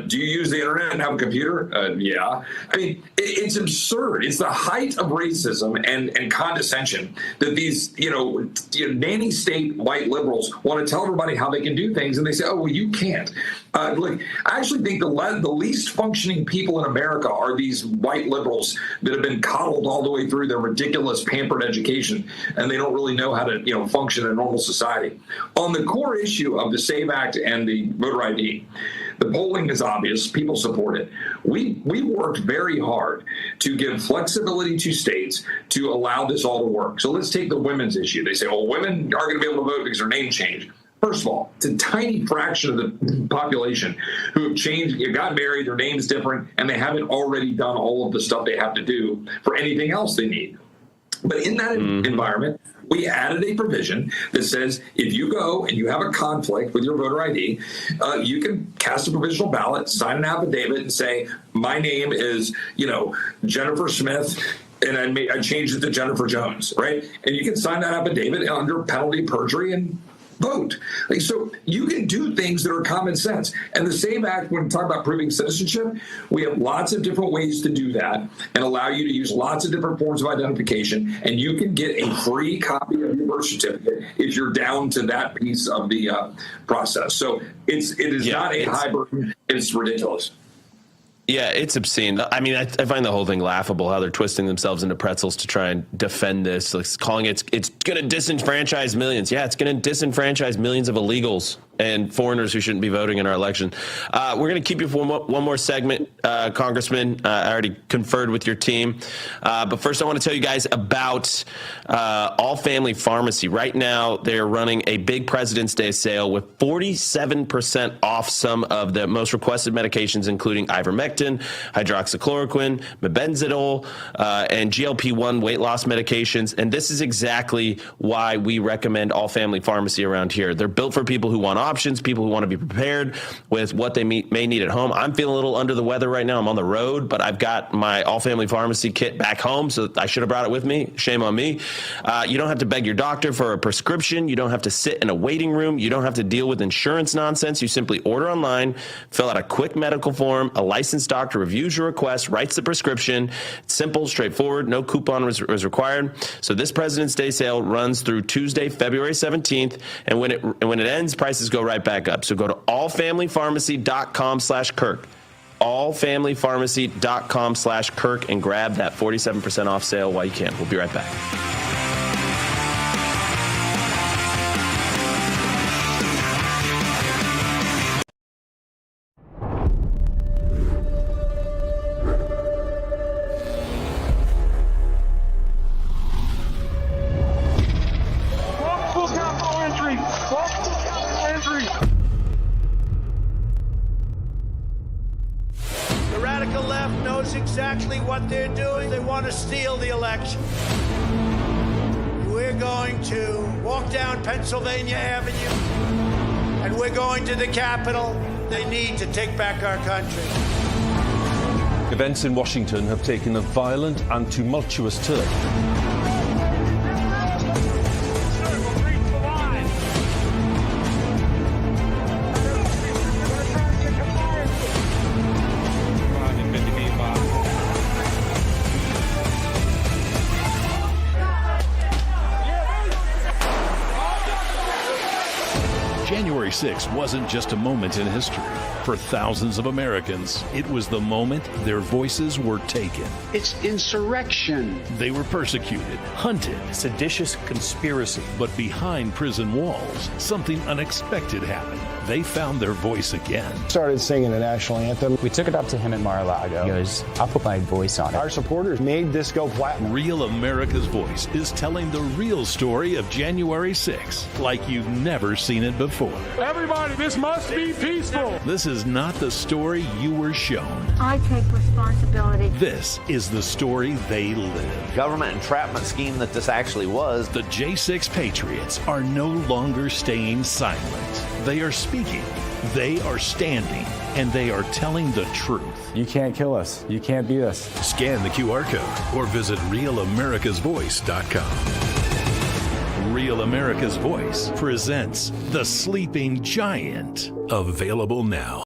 Do you use the internet and have a computer? Yeah. I mean, it's absurd. It's the height of racism and condescension that these, nanny state white liberals want to tell everybody how they can do things. And they say, oh, well, you can't. Look, I actually think the least functioning people in America are these white liberals that have been coddled all the way through their ridiculous pampered education, and they don't really know how to, function in a normal society. On the core issue of the SAVE Act and the voter ID, The polling is obvious. People support it. We worked very hard to give flexibility to states to allow this all to work. So let's take the women's issue. They say, well, women aren't going to be able to vote because their name changed. First of all, it's a tiny fraction of the population who have changed, got married, their name's different, and they haven't already done all of the stuff they have to do for anything else they need. But in that environment, we added a provision that says if you go and you have a conflict with your voter ID, you can cast a provisional ballot, sign an affidavit, and say, my name is, Jennifer Smith, and I changed it to Jennifer Jones, right? And you can sign that affidavit under penalty of perjury and vote. So you can do things that are common sense. And the SAVE Act, when we talk about proving citizenship, we have lots of different ways to do that and allow you to use lots of different forms of identification. And you can get a free copy of your birth certificate if you're down to that piece of the process. So it is not a high burden. It's ridiculous. Yeah, it's obscene. I mean, I find the whole thing laughable, how they're twisting themselves into pretzels to try and defend this, like calling it's going to disenfranchise millions. Yeah, it's going to disenfranchise millions of illegals and foreigners who shouldn't be voting in our election. We're going to keep you for one more segment, Congressman. I already conferred with your team. But first, I want to tell you guys about All Family Pharmacy. Right now, they're running a big President's Day sale with 47% off some of the most requested medications, including ivermectin, hydroxychloroquine, mebendazole, and GLP-1 weight loss medications. And this is exactly why we recommend All Family Pharmacy around here. They're built for people who want options, people who want to be prepared with what they may need at home. I'm feeling a little under the weather right now. I'm on the road, but I've got my All Family Pharmacy kit back home, so I should have brought it with me. Shame on me. You don't have to beg your doctor for a prescription. You don't have to sit in a waiting room. You don't have to deal with insurance nonsense. You simply order online, fill out a quick medical form. A licensed doctor reviews your request, writes the prescription. It's simple, straightforward. No coupon was required. So this President's Day sale runs through Tuesday, February 17th, and when it ends, prices go right back up. So go to allfamilypharmacy.com/Kirk. allfamilypharmacy.com/Kirk and grab that 47% off sale while you can. We'll be right back. Exactly what they're doing. They want to steal the election. We're going to walk down Pennsylvania Avenue, and we're going to the Capitol. They need to take back our country. Events in Washington have taken a violent and tumultuous turn. January 6th wasn't just a moment in history. For thousands of Americans, it was the moment their voices were taken. It's insurrection. They were persecuted, hunted. Seditious conspiracy. But behind prison walls, something unexpected happened. They found their voice again. Started singing the national anthem. We took it up to him in Mar-a-Lago. He goes, I'll put my voice on it. Our supporters made this go platinum. Real America's Voice is telling the real story of January 6th like you've never seen it before. Everybody, this must be peaceful. This is not the story you were shown. I take responsibility. This is the story they live. Government entrapment scheme that this actually was. The J6 Patriots are no longer staying silent. They are speaking, they are standing, and they are telling the truth. You can't kill us. You can't beat us. Scan the QR code or visit RealAmericasVoice.com. Real America's Voice presents The Sleeping Giant. Available now.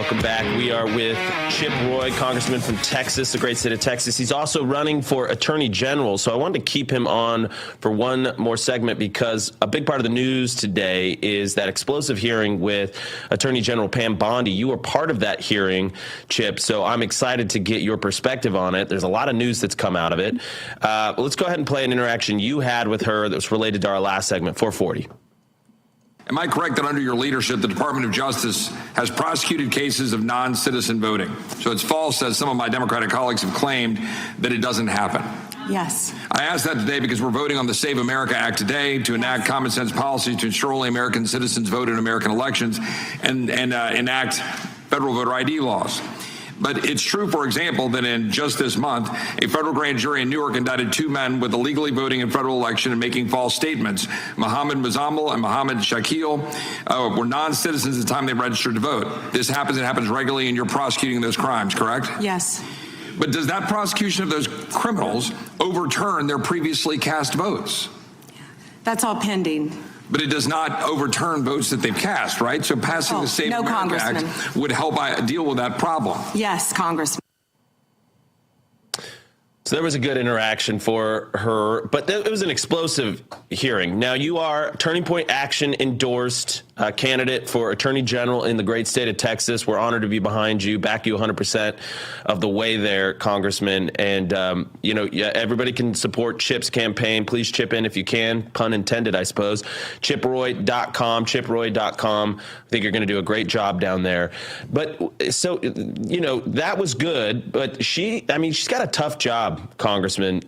welcome back. We are with Chip Roy, congressman from Texas, the great state of Texas. He's also running for attorney general, so I wanted to keep him on for one more segment because a big part of the news today is that explosive hearing with Attorney General Pam Bondi. You were part of that hearing, Chip, so I'm excited to get your perspective on it. There's a lot of news that's come out of it. Let's go ahead and play an interaction you had with her that was related to our last segment, 440. Am I correct that under your leadership, the Department of Justice has prosecuted cases of non-citizen voting? So it's false, as some of my Democratic colleagues have claimed, that it doesn't happen. Yes. I ask that today because we're voting on the Save America Act today to enact common sense policies to ensure only American citizens vote in American elections and enact federal voter ID laws. But it's true, for example, that in just this month, a federal grand jury in Newark indicted 2 men with illegally voting in federal election and making false statements. Mohammed Mazammel and Mohammed Shakil were non-citizens at the time they registered to vote. This happens. It happens regularly, and you're prosecuting those crimes, correct? Yes. But does that prosecution of those criminals overturn their previously cast votes? That's all pending. But it does not overturn votes that they've cast, right? So passing the Save America Act would help deal with that problem. Yes, Congressman. So there was a good interaction for her, but it was an explosive hearing. Now, you are Turning Point Action endorsed candidate for Attorney General in the great state of Texas. We're honored to be behind you, back you 100% of the way there, Congressman. And, everybody can support Chip's campaign. Please chip in if you can. Pun intended, I suppose. ChipRoy.com, ChipRoy.com. I think you're going to do a great job down there. But so, that was good. But she's got a tough job, Congressman.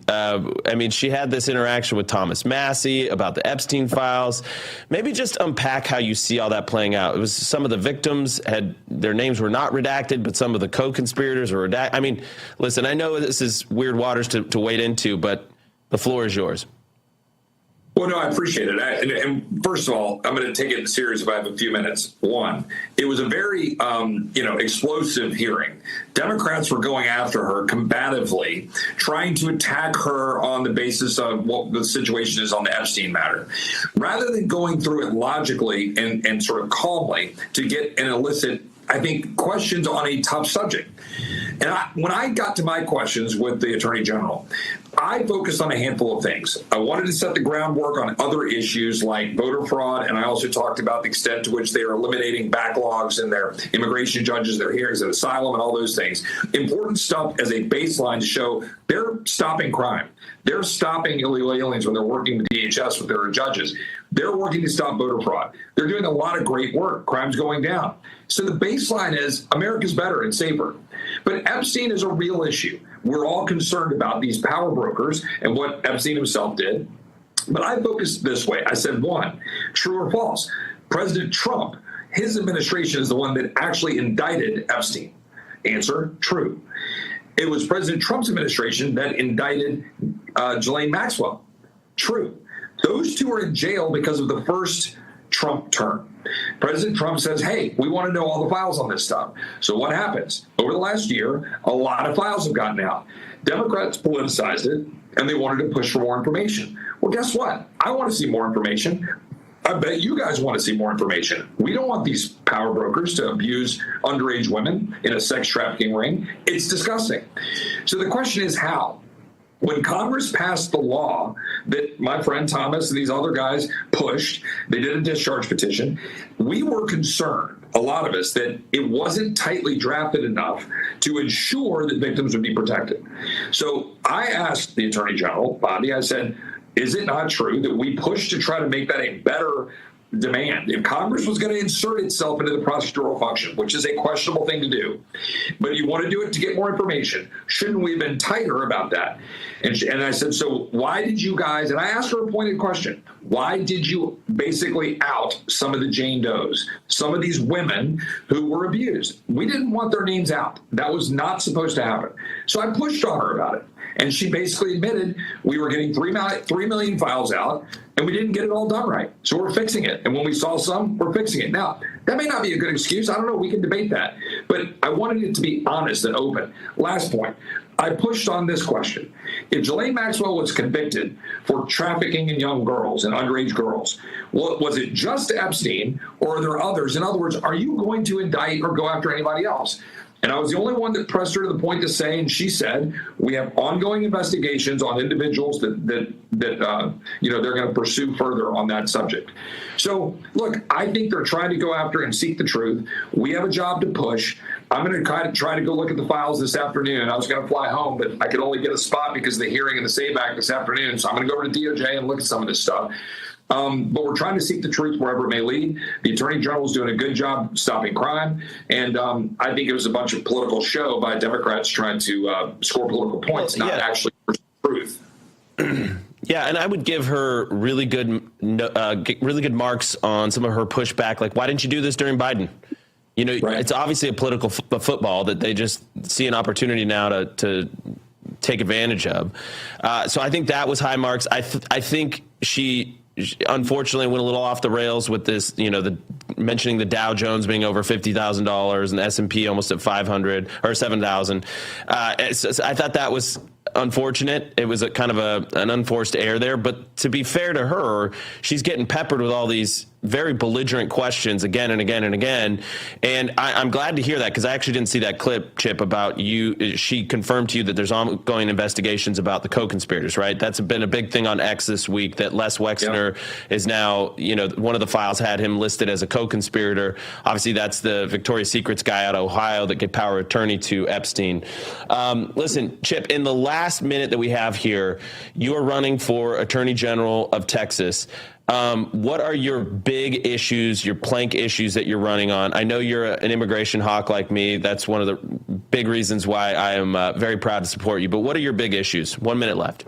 She had this interaction with Thomas Massey about the Epstein files. Maybe just unpack how you see all that playing out. It was some of the victims their names were not redacted, but some of the co-conspirators were redacted. Listen, I know this is weird waters to wade into, but the floor is yours. Well, no, I appreciate it. And first of all, I'm going to take it serious if I have a few minutes. One, it was a very, explosive hearing. Democrats were going after her combatively, trying to attack her on the basis of what the situation is on the Epstein matter. Rather than going through it logically and sort of calmly to get and elicit, I think, questions on a tough subject. And when I got to my questions with the Attorney General, I focused on a handful of things. I wanted to set the groundwork on other issues like voter fraud, and I also talked about the extent to which they are eliminating backlogs in their immigration judges, their hearings at asylum, and all those things. Important stuff as a baseline to show they're stopping crime. They're stopping illegal aliens when they're working with DHS with their judges. They're working to stop voter fraud. They're doing a lot of great work. Crime's going down. So the baseline is America's better and safer. But Epstein is a real issue. We're all concerned about these power brokers and what Epstein himself did. But I focused this way. I said, one, true or false? President Trump, his administration is the one that actually indicted Epstein. Answer, true. It was President Trump's administration that indicted Ghislaine Maxwell. True. Those two are in jail because of the first Trump term. President Trump says, hey, we want to know all the files on this stuff. So what happens? Over the last year, a lot of files have gotten out. Democrats politicized it, and they wanted to push for more information. Well, guess what? I want to see more information. I bet you guys want to see more information. We don't want these power brokers to abuse underage women in a sex trafficking ring. It's disgusting. So the question is how? When Congress passed the law that my friend Thomas and these other guys pushed, they did a discharge petition, we were concerned, a lot of us, that it wasn't tightly drafted enough to ensure that victims would be protected. So I asked the Attorney General, Bondi, I said, is it not true that we pushed to try to make that a better demand? If Congress was going to insert itself into the prosecutorial function, which is a questionable thing to do, but you want to do it to get more information, shouldn't we have been tighter about that? And I said, so why did you guys, and I asked her a pointed question, why did you basically out some of the Jane Does, some of these women who were abused? We didn't want their names out. That was not supposed to happen. So I pushed on her about it. And she basically admitted we were getting 3 million files out, and we didn't get it all done right. So we're fixing it. And when we saw some, we're fixing it. Now, That may not be a good excuse. I don't know. We can debate that. But I wanted it to be honest and open. Last point. I pushed on this question. If Ghislaine Maxwell was convicted for trafficking in young girls and underage girls, was it just Epstein or are there others? In other words, are you going to indict or go after anybody else? And I was the only one that pressed her to the point to say, and she said, we have ongoing investigations on individuals that they're going to pursue further on that subject. So, look, I think they're trying to go after and seek the truth. We have a job to push. I'm going to try to go look at the files this afternoon. I was going to fly home, but I could only get a spot because of the hearing in the SAVE Act this afternoon. So I'm going to go over to DOJ and look at some of this stuff. But we're trying to seek the truth wherever it may lead. The Attorney General is doing a good job stopping crime. And I think it was a bunch of political show by Democrats trying to score political points, not actually pursue truth. Yeah, and I would give her really good marks on some of her pushback. Like, why didn't you do this during Biden? You know, right. It's obviously a political football that they just see an opportunity now to take advantage of. So I think that was high marks. I think she unfortunately went a little off the rails with this, mentioning the Dow Jones being over $50,000 and the S&P almost at 500 or 7,000. So I thought that was unfortunate. It was a kind of an unforced error there. But to be fair to her, she's getting peppered with all these very belligerent questions again and again and again. And I'm glad to hear that, because I actually didn't see that clip, Chip, about you. She confirmed to you that there's ongoing investigations about the co-conspirators, right? That's been a big thing on X this week, that Les Wexner is now, one of the files had him listed as a co-conspirator. Obviously, that's the Victoria's Secrets guy out of Ohio that gave power of attorney to Epstein. Listen, Chip, in the last minute that we have here, you are running for Attorney General of Texas. What are your big issues, your plank issues that you're running on? I know you're an immigration hawk like me. That's one of the big reasons why I am very proud to support you. But what are your big issues? 1 minute left.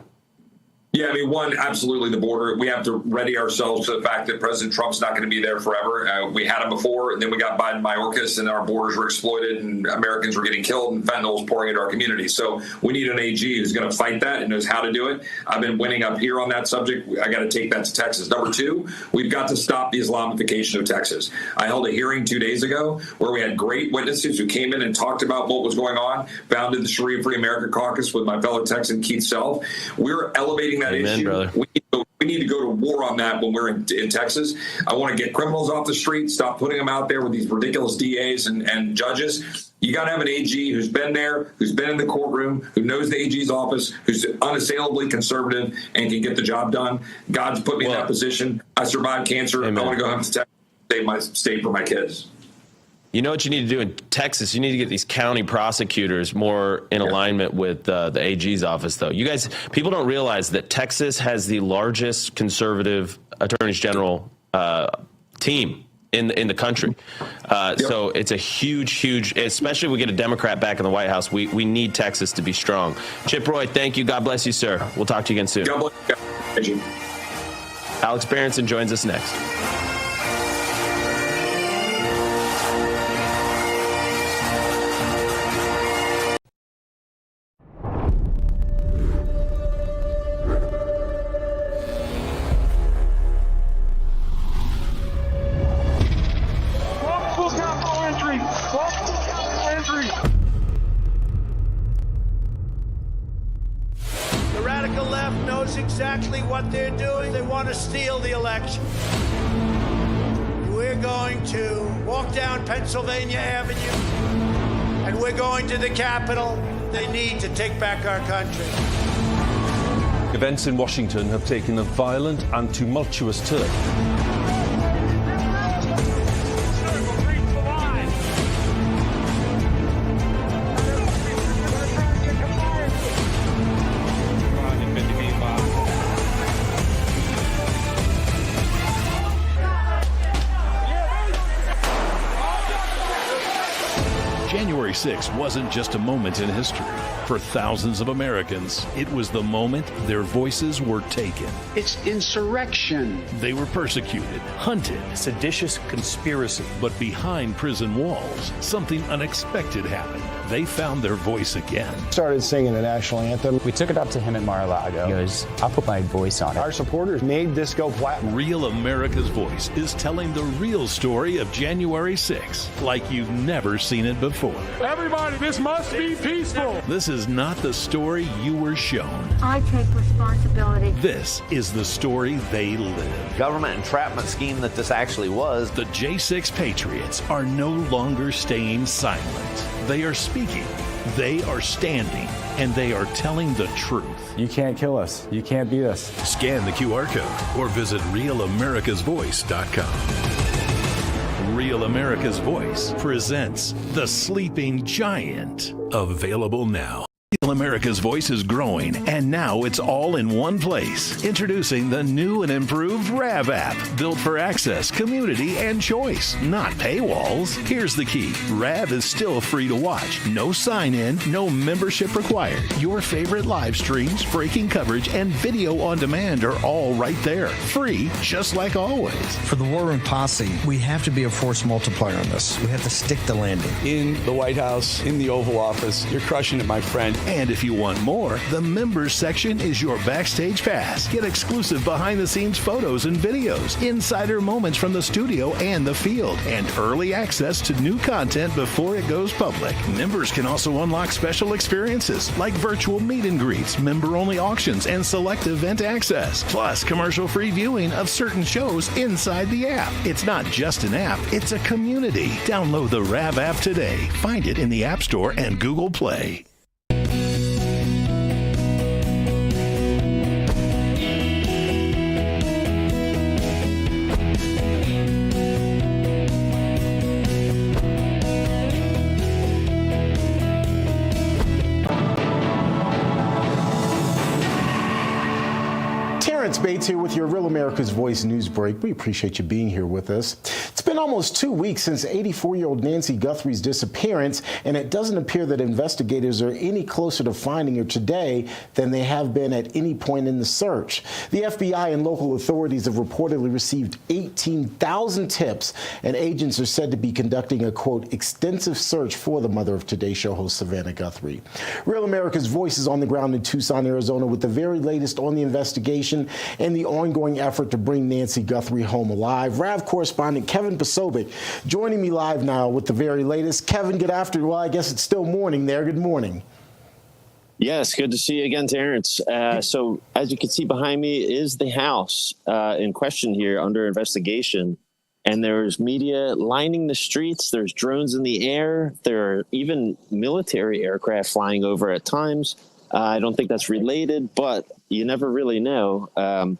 Yeah, I mean, one, absolutely the border. We have to ready ourselves to the fact that President Trump's not going to be there forever. We had him before, and then we got Biden-Mayorkas, and our borders were exploited, and Americans were getting killed, and fentanyl was pouring into our communities. So we need an AG who's going to fight that and knows how to do it. I've been winning up here on that subject. I got to take that to Texas. Number two, we've got to stop the Islamification of Texas. I held a hearing 2 days ago where we had great witnesses who came in and talked about what was going on, founded the Sharia Free America Caucus with my fellow Texan Keith Self. We're elevating that issue. Brother. We need to go to war on that when we're in Texas. I want to get criminals off the street, stop putting them out there with these ridiculous DAs and judges. You got to have an AG who's been there, who's been in the courtroom, who knows the AG's office, who's unassailably conservative and can get the job done. God's put me in that position. I survived cancer. Amen. I want to go home to Texas, save my state for my kids. You know what you need to do in Texas? You need to get these county prosecutors more in alignment with the AG's office, though. You guys, people don't realize that Texas has the largest conservative attorneys general team in the country. So it's a huge, especially if we get a Democrat back in the White House, we need Texas to be strong. Chip Roy, thank you. God bless you, sir. We'll talk to you again soon. God bless you. Thank you. Alex Berenson joins us next. Exactly what they're doing. They want to steal the election. We're going to walk down Pennsylvania Avenue, and we're going to the Capitol. They need to take back our country. Events in Washington have taken a violent and tumultuous turn. January 6th wasn't just a moment in history. For thousands of Americans, it was the moment their voices were taken. It's insurrection. They were persecuted, hunted. Seditious conspiracy. But behind prison walls, something unexpected happened. they found their voice again. Started singing the national anthem. We took it up to him at Mar-a-Lago. He goes, I'll put my voice on it. Our supporters made this go platinum. Real America's Voice is telling the real story of January 6th like you've never seen it before. Everybody, this must be peaceful. This is not the story you were shown. I take responsibility. This is the story they live. Government entrapment scheme that this actually was. The J6 Patriots are no longer staying silent. They are speaking, they are standing, and they are telling the truth. You can't kill us. You can't beat us. Scan the QR code or visit RealAmericasVoice.com. Real America's Voice presents The Sleeping Giant. Available now. Real America's Voice is growing, and now it's all in one place. Introducing the new and improved RAV app, built for access, community, and choice, not paywalls. Here's the key. RAV is still free to watch. No sign-in, no membership required. Your favorite live streams, breaking coverage, and video on demand are all right there. Free, just like always. For the War Room Posse, we have to be a force multiplier on this. We have to stick the landing. In the White House, in the Oval Office, you're crushing it, my friend. And if you want more, the members section is your backstage pass. Get exclusive behind-the-scenes photos and videos, insider moments from the studio and the field, and early access to new content before it goes public. Members can also unlock special experiences like virtual meet and greets, member-only auctions, and select event access, plus commercial-free viewing of certain shows inside the app. It's not just an app, it's a community. Download the RAV app today. Find it in the App Store and Google Play. Bates here with your Real America's Voice news break. We appreciate you being here with us. It's been almost 2 weeks since 84-year-old Nancy Guthrie's disappearance, and it doesn't appear that investigators are any closer to finding her today than they have been at any point in the search. The FBI and local authorities have reportedly received 18,000 tips, and agents are said to be conducting a, quote, extensive search for the mother of Today Show host Savannah Guthrie. Real America's Voice is on the ground in Tucson, Arizona, with the very latest on the investigation and the ongoing effort to bring Nancy Guthrie home alive. RAV correspondent Kevin Posobiec joining me live now with the very latest. Kevin, good afternoon. Well, I guess it's still morning there. Good morning. Yes, good to see you again, Terrence. So as you can see behind me is the house in question here under investigation. And there's media lining the streets. There's drones in the air. There are even military aircraft flying over at times. I don't think that's related, but you never really know.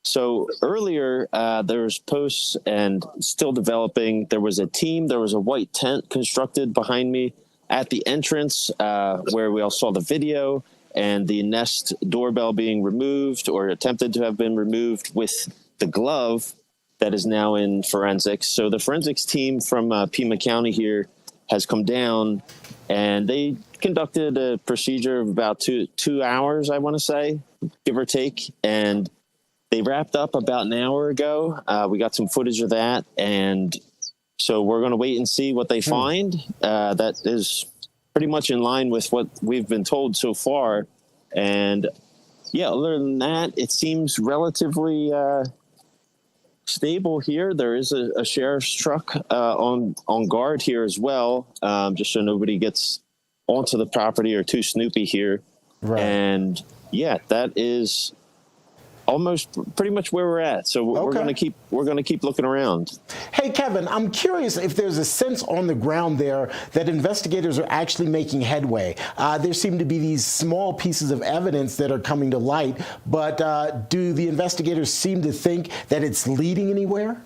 So earlier, there was posts and still developing. There was a team. There was a white tent constructed behind me at the entrance where we all saw the video and the Nest doorbell being removed or attempted to have been removed with the glove that is now in forensics. So the forensics team from Pima County here has come down, and they conducted a procedure of about two hours, I want to say, give or take. And they wrapped up about an hour ago. We got some footage of that. And so we're going to wait and see what they find. That is pretty much in line with what we've been told so far. And yeah, other than that, it seems relatively stable here. There is a sheriff's truck on guard here as well, just so nobody gets onto the property or too snoopy here. Right. And yeah, that is almost pretty much where we're at. So we're going to keep looking around. Hey, Kevin, I'm curious if there's a sense on the ground there that investigators are actually making headway. There seem to be these small pieces of evidence that are coming to light, but do the investigators seem to think that it's leading anywhere?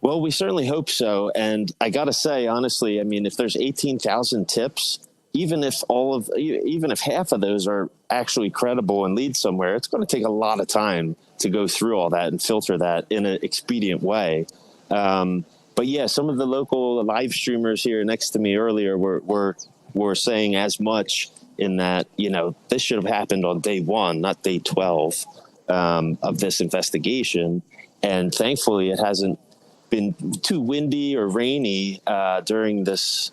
Well, we certainly hope so. And I got to say, honestly, I mean, if there's 18,000 tips, even if half of those are actually credible and lead somewhere, it's going to take a lot of time to go through all that and filter that in an expedient way. But yeah, some of the local live streamers here next to me earlier were saying as much, in that, you know, this should have happened on day 1, not day 12 of this investigation. And thankfully, it hasn't been too windy or rainy during this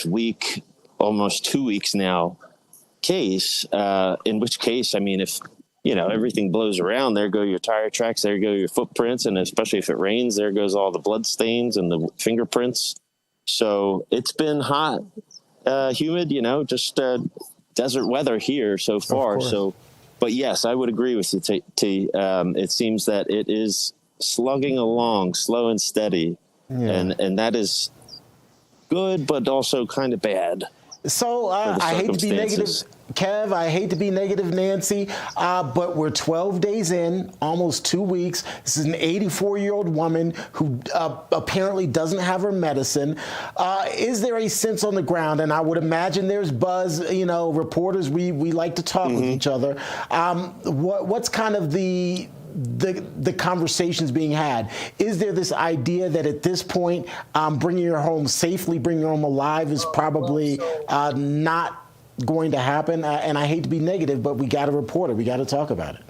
week almost 2 weeks now case, in which case, I mean, if, everything blows around, there go your tire tracks, there go your footprints. And especially if it rains, there goes all the blood stains and the fingerprints. So it's been hot, humid, just desert weather here so far. So, but yes, I would agree with you, T. It seems that it is slugging along, slow and steady. Yeah. And that is good, but also kind of bad. So I hate to be negative, Kev. I hate to be negative, Nancy, but we're 12 days in, almost 2 weeks. This is an 84-year-old woman who apparently doesn't have her medicine. Is there a sense on the ground? And I would imagine there's buzz. Reporters, we like to talk with each other. What's kind of the conversations being had? Is there this idea that at this point, bringing her home safely, bringing her home alive is probably not going to happen? And I hate to be negative, but we got to report it. We got to talk about it.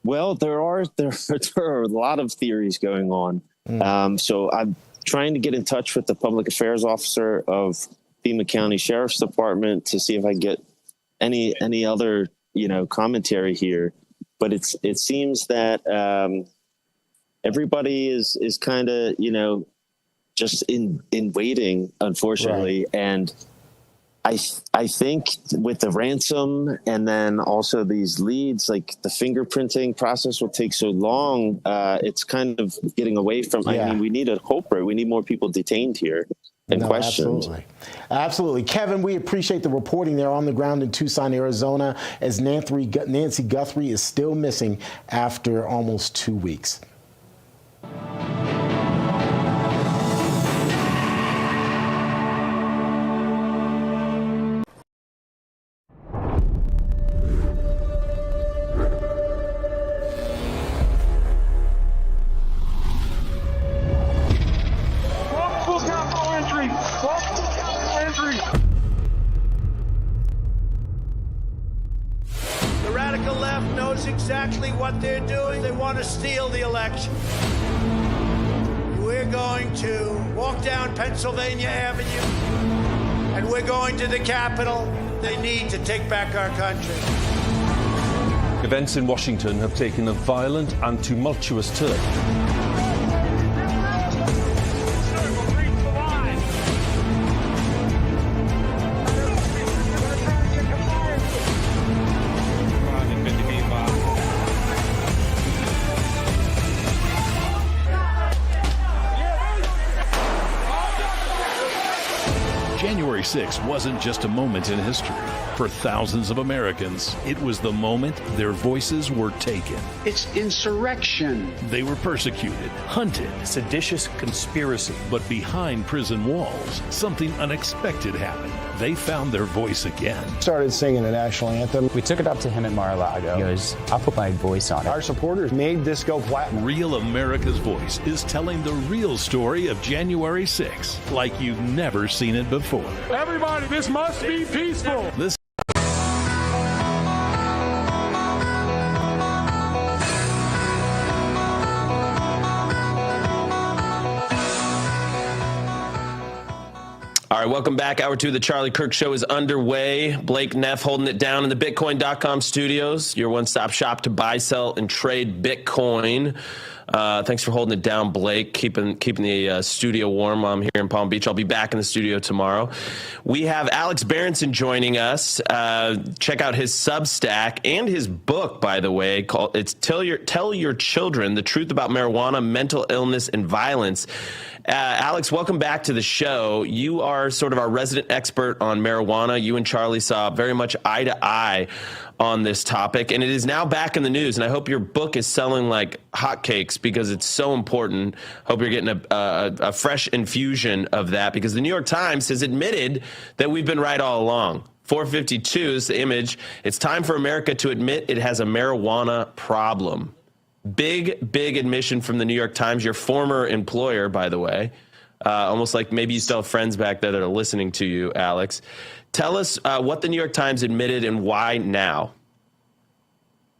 Well, there are a lot of theories going on. So I'm trying to get in touch with the public affairs officer of Pima County Sheriff's Department to see if I get any other commentary here. But it seems that everybody is kind of, just in waiting, unfortunately. Right. And I think with the ransom and then also these leads, like the fingerprinting process will take so long. It's kind of getting away from, I mean, we need a culprit. We need more people detained here. And questions. Absolutely. Kevin, we appreciate the reporting there on the ground in Tucson, Arizona, as Nancy Guthrie is still missing after almost 2 weeks. Exactly what they're doing. They want to steal the election. We're going to walk down Pennsylvania Avenue, and we're going to the Capitol. They need to take back our country. Events in Washington have taken a violent and tumultuous turn. January 6th wasn't just a moment in history. For thousands of Americans, it was the moment their voices were taken. It's insurrection. They were persecuted, hunted. Seditious conspiracy. But behind prison walls, something unexpected happened. They found their voice again. Started singing the national anthem. We took it up to him in Mar-a-Lago. He goes, I'll put my voice on it. Our supporters made this go platinum. Real America's Voice is telling the real story of January 6th like you've never seen it before. Everybody, this must be peaceful. All right, welcome back. Hour 2 of the Charlie Kirk Show is underway. Blake Neff holding it down in the Bitcoin.com studios, your one-stop shop to buy, sell, and trade Bitcoin. Thanks for holding it down, Blake, keeping the studio warm while I'm here in Palm Beach. I'll be back in the studio tomorrow. We have Alex Berenson joining us. Check out his Substack and his book, by the way. It's Tell Your Children the Truth About Marijuana, Mental Illness, and Violence. Alex, welcome back to the show. You are sort of our resident expert on marijuana. You and Charlie saw very much eye to eye on this topic, and it is now back in the news. And I hope your book is selling like hotcakes because it's so important. Hope you're getting a fresh infusion of that, because the New York Times has admitted that we've been right all along. 452 is the image. It's time for America to admit it has a marijuana problem. Big admission from the New York Times, your former employer, by the way. Almost like maybe you still have friends back there that are listening to you, Alex. Tell us what the New York Times admitted and why now.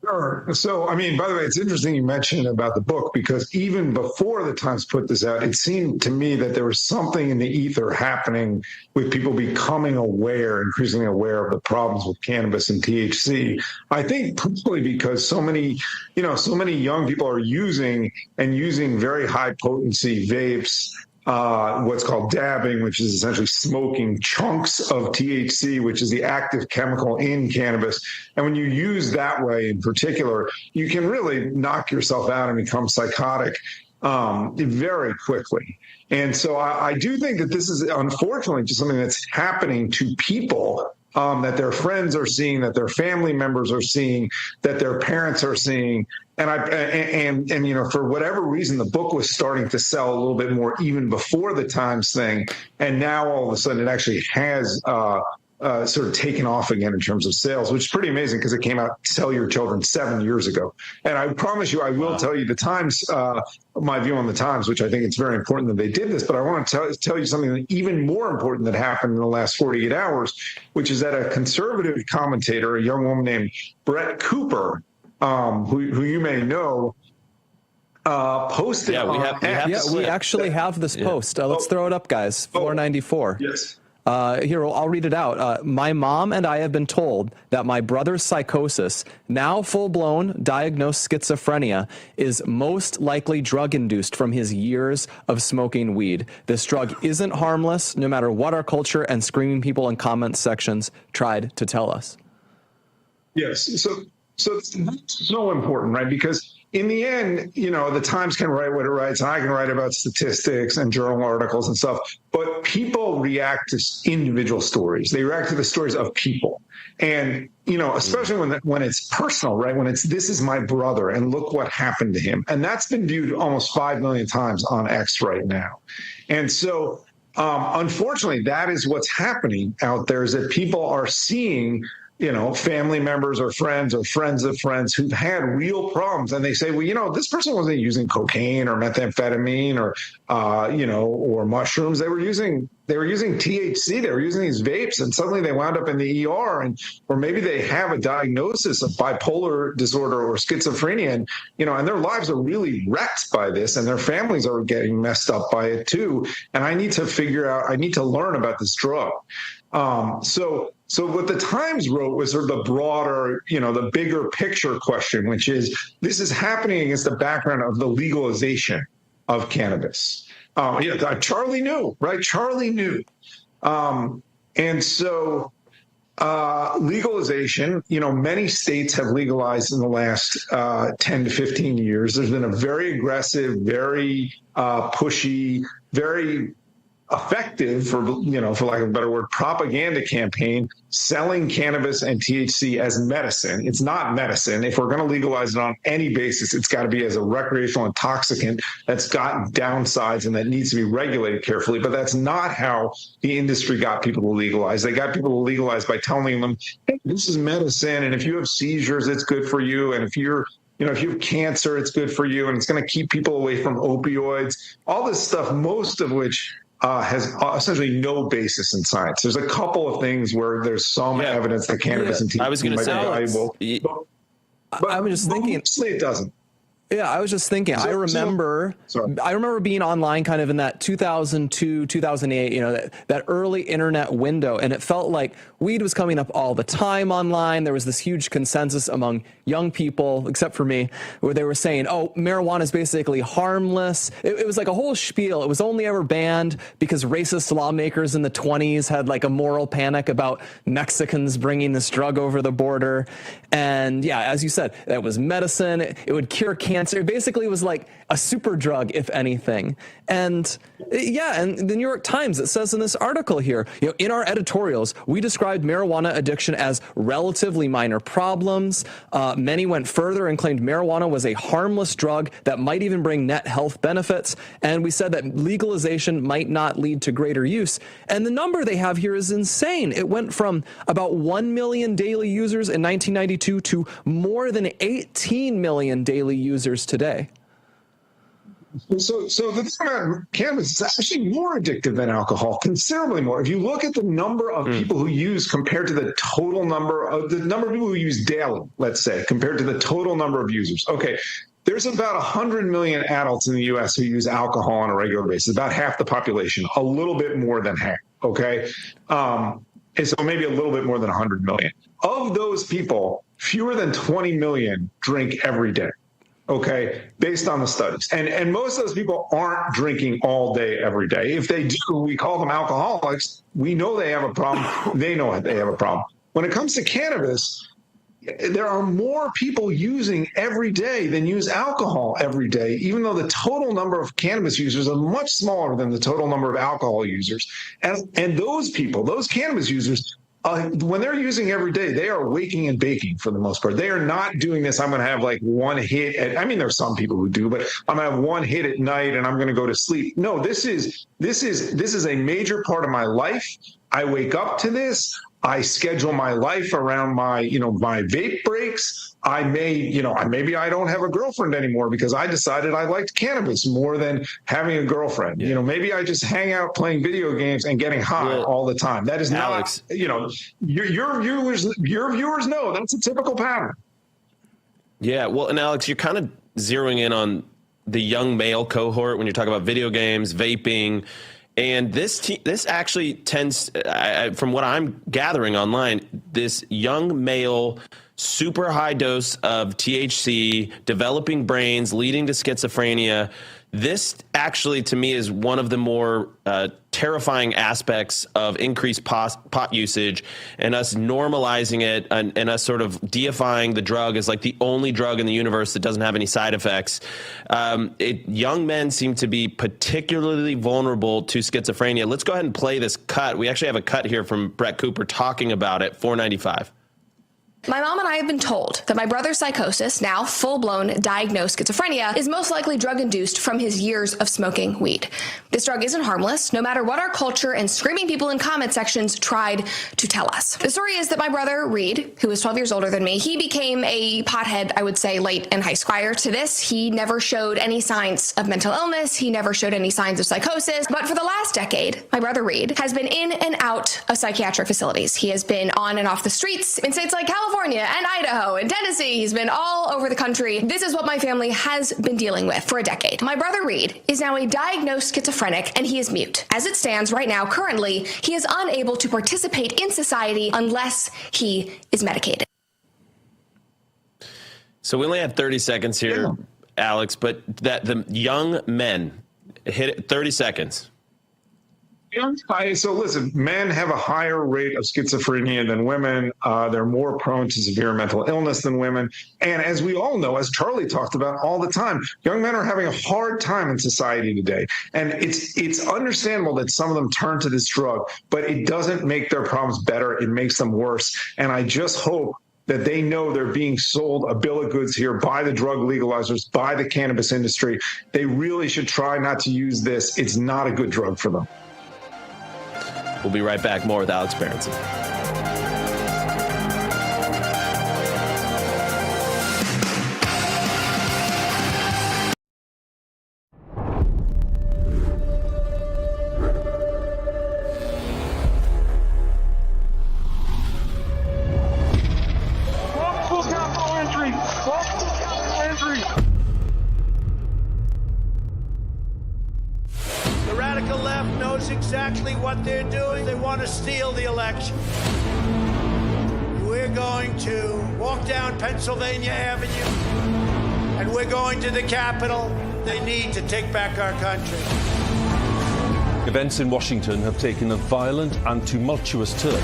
Sure. So, I mean, by the way, it's interesting you mentioned about the book, because even before the Times put this out, it seemed to me that there was something in the ether happening with people becoming aware, increasingly aware of the problems with cannabis and THC. I think probably because so many young people are using very high potency vapes, what's called dabbing, which is essentially smoking chunks of THC, which is the active chemical in cannabis. And when you use that way in particular, you can really knock yourself out and become psychotic very quickly. And so I do think that this is unfortunately just something that's happening to people, that their friends are seeing, that their family members are seeing, that their parents are seeing. And you know, for whatever reason, the book was starting to sell a little bit more even before the Times thing. And now all of a sudden it actually has sort of taken off again in terms of sales, which is pretty amazing because it came out Sell Your Children 7 years ago. And I promise you, I will tell you the Times, my view on the Times, which I think it's very important that they did this, but I want to tell you something even more important that happened in the last 48 hours, which is that a conservative commentator, a young woman named Brett Cooper, who you may know, posted. Yeah, we actually have this post. Let's throw it up, guys. 494. Yes. Here, I'll read it out. My mom and I have been told that my brother's psychosis, now full-blown diagnosed schizophrenia, is most likely drug-induced from his years of smoking weed. This drug isn't harmless, no matter what our culture and screaming people in comment sections tried to tell us. Yes. So it's so important, right? Because in the end, you know, the Times can write what it writes, and I can write about statistics and journal articles and stuff, but people react to individual stories. They react to the stories of people. And, you know, especially when it's personal, right? When it's, this is my brother and look what happened to him. And that's been viewed almost 5 million times on X right now. And so, unfortunately, that is what's happening out there, is that people are seeing, you know, family members or friends of friends who've had real problems. And they say, well, you know, this person wasn't using cocaine or methamphetamine or, you know, or mushrooms. They were using THC. They were using these vapes, and suddenly they wound up in the ER, or maybe they have a diagnosis of bipolar disorder or schizophrenia, and, you know, and their lives are really wrecked by this, and their families are getting messed up by it too. And I need to learn about this drug. So what the Times wrote was sort of the broader, you know, the bigger picture question, which is, this is happening against the background of the legalization of cannabis. Charlie knew, right? Charlie knew. And so legalization, you know, many states have legalized in the last 10 to 15 years. There's been a very aggressive, very pushy, very effective, for lack of a better word, propaganda campaign selling cannabis and THC as medicine. It's not medicine. If we're going to legalize it on any basis, it's got to be as a recreational intoxicant that's got downsides and that needs to be regulated carefully. But that's not how the industry got people to legalize. They got people to legalize by telling them, hey, this is medicine, and if you have seizures, it's good for you, and if you have cancer, it's good for you, and it's going to keep people away from opioids. All this stuff, most of which has essentially no basis in science. There's a couple of things where there's some evidence that cannabis and THC might be valuable. But I was just thinking, mostly it doesn't. Yeah, I was just thinking. I remember being online kind of in that 2002, 2008, you know, that early internet window, and it felt like weed was coming up all the time online. There was this huge consensus among young people, except for me, where they were saying, oh, marijuana is basically harmless. It was like a whole spiel. It was only ever banned because racist lawmakers in the 20s had like a moral panic about Mexicans bringing this drug over the border. And yeah, as you said, that was medicine. It would cure cancer. It basically was like a super drug, if anything. And yeah, and the New York Times, it says in this article here, you know, in our editorials, we described marijuana addiction as relatively minor problems. Many went further and claimed marijuana was a harmless drug that might even bring net health benefits. And we said that legalization might not lead to greater use. And the number they have here is insane. It went from about 1 million daily users in 1992 to more than 18 million daily users today. So the thing about cannabis is actually more addictive than alcohol, considerably more. If you look at the number of people who use compared to the total number of people who use daily, let's say, compared to the total number of users. Okay, there's about 100 million adults in the U.S. who use alcohol on a regular basis, about half the population, a little bit more than half, okay? And so maybe a little bit more than 100 million. Of those people, fewer than 20 million drink every day. Okay, based on the studies. And most of those people aren't drinking all day, every day. If they do, we call them alcoholics. We know they have a problem. They know they have a problem. When it comes to cannabis, there are more people using every day than use alcohol every day, even though the total number of cannabis users are much smaller than the total number of alcohol users. And those people, those cannabis users, when they're using every day, they are waking and baking for the most part. They are not doing this. I'm going to have like one hit. I mean, there's some people who do, but I'm going to have one hit at night and I'm going to go to sleep. No, this is a major part of my life. I wake up to this. I schedule my life around my vape breaks. Maybe I don't have a girlfriend anymore because I decided I liked cannabis more than having a girlfriend. Yeah. Maybe I just hang out playing video games and getting high all the time. That is Alex, not, your viewers know that's a typical pattern. Yeah. Well, and Alex, you're kind of zeroing in on the young male cohort when you're talking about video games, vaping. And this actually tends, from what I'm gathering online, this young male, super high dose of THC, developing brains, leading to schizophrenia. This actually, to me, is one of the more terrifying aspects of increased pot usage and us normalizing it and us sort of deifying the drug as like the only drug in the universe that doesn't have any side effects. Young men seem to be particularly vulnerable to schizophrenia. Let's go ahead and play this cut. We actually have a cut here from Brett Cooper talking about it, 495. My mom and I have been told that my brother's psychosis, now full-blown diagnosed schizophrenia, is most likely drug-induced from his years of smoking weed. This drug isn't harmless, no matter what our culture and screaming people in comment sections tried to tell us. The story is that my brother, Reed, who is 12 years older than me, he became a pothead, I would say, late in high school. Prior to this, he never showed any signs of mental illness. He never showed any signs of psychosis. But for the last decade, my brother, Reed, has been in and out of psychiatric facilities. He has been on and off the streets in states like California and Idaho and Tennessee. He's been all over the country. This is what my family has been dealing with for a decade. My brother Reed is now a diagnosed schizophrenic and he is mute. As it stands right now, currently, he is unable to participate in society unless he is medicated. So we only have 30 seconds here, Alex, but that the young men hit it 30 seconds. So listen, men have a higher rate of schizophrenia than women. They're more prone to severe mental illness than women. And as we all know, as Charlie talked about all the time, young men are having a hard time in society today. And it's understandable that some of them turn to this drug, but it doesn't make their problems better. It makes them worse. And I just hope that they know they're being sold a bill of goods here by the drug legalizers, by the cannabis industry. They really should try not to use this. It's not a good drug for them. We'll be right back. More with Alex Berenson. Exactly what they're doing. They want to steal the election. We're going to walk down Pennsylvania Avenue and we're going to the Capitol. They need to take back our country. Events in Washington have taken a violent and tumultuous turn.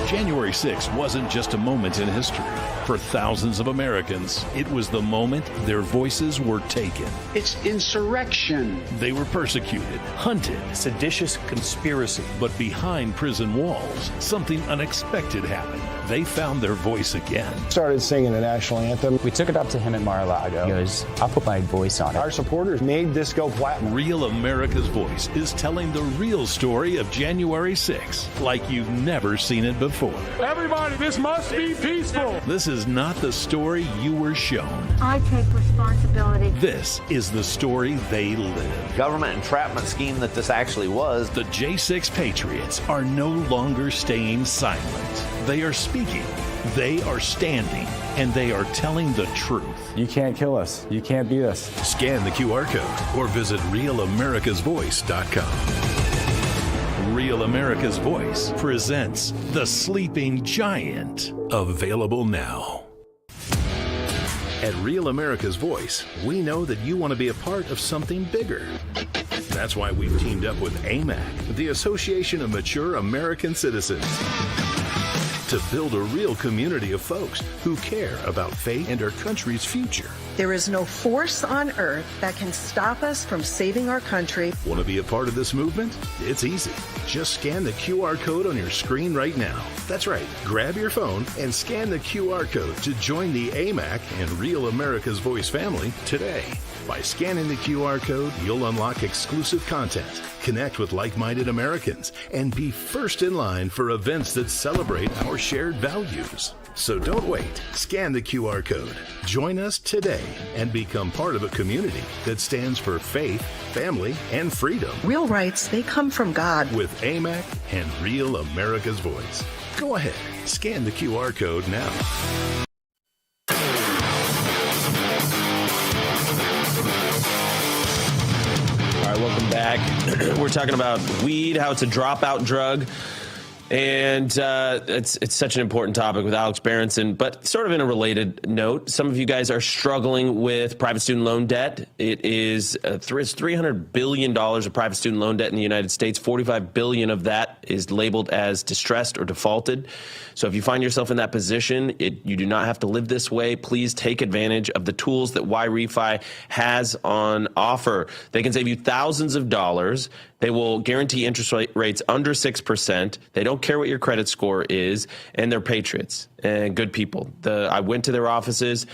January 6th wasn't just a moment in history. For thousands of Americans, it was the moment their voices were taken. It's insurrection. They were persecuted, hunted. Seditious conspiracy. But behind prison walls, something unexpected happened. they found their voice again. Started singing the national anthem. We took it up to him at Mar-a-Lago. He goes, I'll put my voice on it. Our supporters made this go platinum. Real America's Voice is telling the real story of January 6th like you've never seen it before. Everybody, this must be peaceful. This is not the story you were shown. I take responsibility. This is the story they live. Government entrapment scheme that this actually was. The J6 Patriots are no longer staying silent. They are speaking, they are standing, and they are telling the truth. You can't kill us. You can't beat us. Scan the QR code or visit RealAmericasVoice.com. Real America's Voice presents The Sleeping Giant. Available now. At Real America's Voice, we know that you want to be a part of something bigger. That's why we've teamed up with AMAC, the Association of Mature American Citizens, to build a real community of folks who care about faith and our country's future. There is no force on earth that can stop us from saving our country. Want to be a part of this movement? It's easy. Just scan the QR code on your screen right now. That's right. Grab your phone and scan the QR code to join the AMAC and Real America's Voice family today. By scanning the QR code, you'll unlock exclusive content, connect with like-minded Americans, and be first in line for events that celebrate our shared values. So don't wait. Scan the QR code. Join us today and become part of a community that stands for faith, family, and freedom. Real rights, they come from God. With AMAC and Real America's Voice. Go ahead. Scan the QR code now. Welcome back. We're talking about weed, how it's a dropout drug. And it's such an important topic with Alex Berenson, but sort of in a related note, some of you guys are struggling with private student loan debt. It is $300 billion of private student loan debt in the United States. $45 billion of that is labeled as distressed or defaulted. So if you find yourself in that position, you do not have to live this way. Please take advantage of the tools that YRefi has on offer. They can save you thousands of dollars. They will guarantee interest rates under 6%. They don't care what your credit score is, and they're patriots and good people. I went to their offices.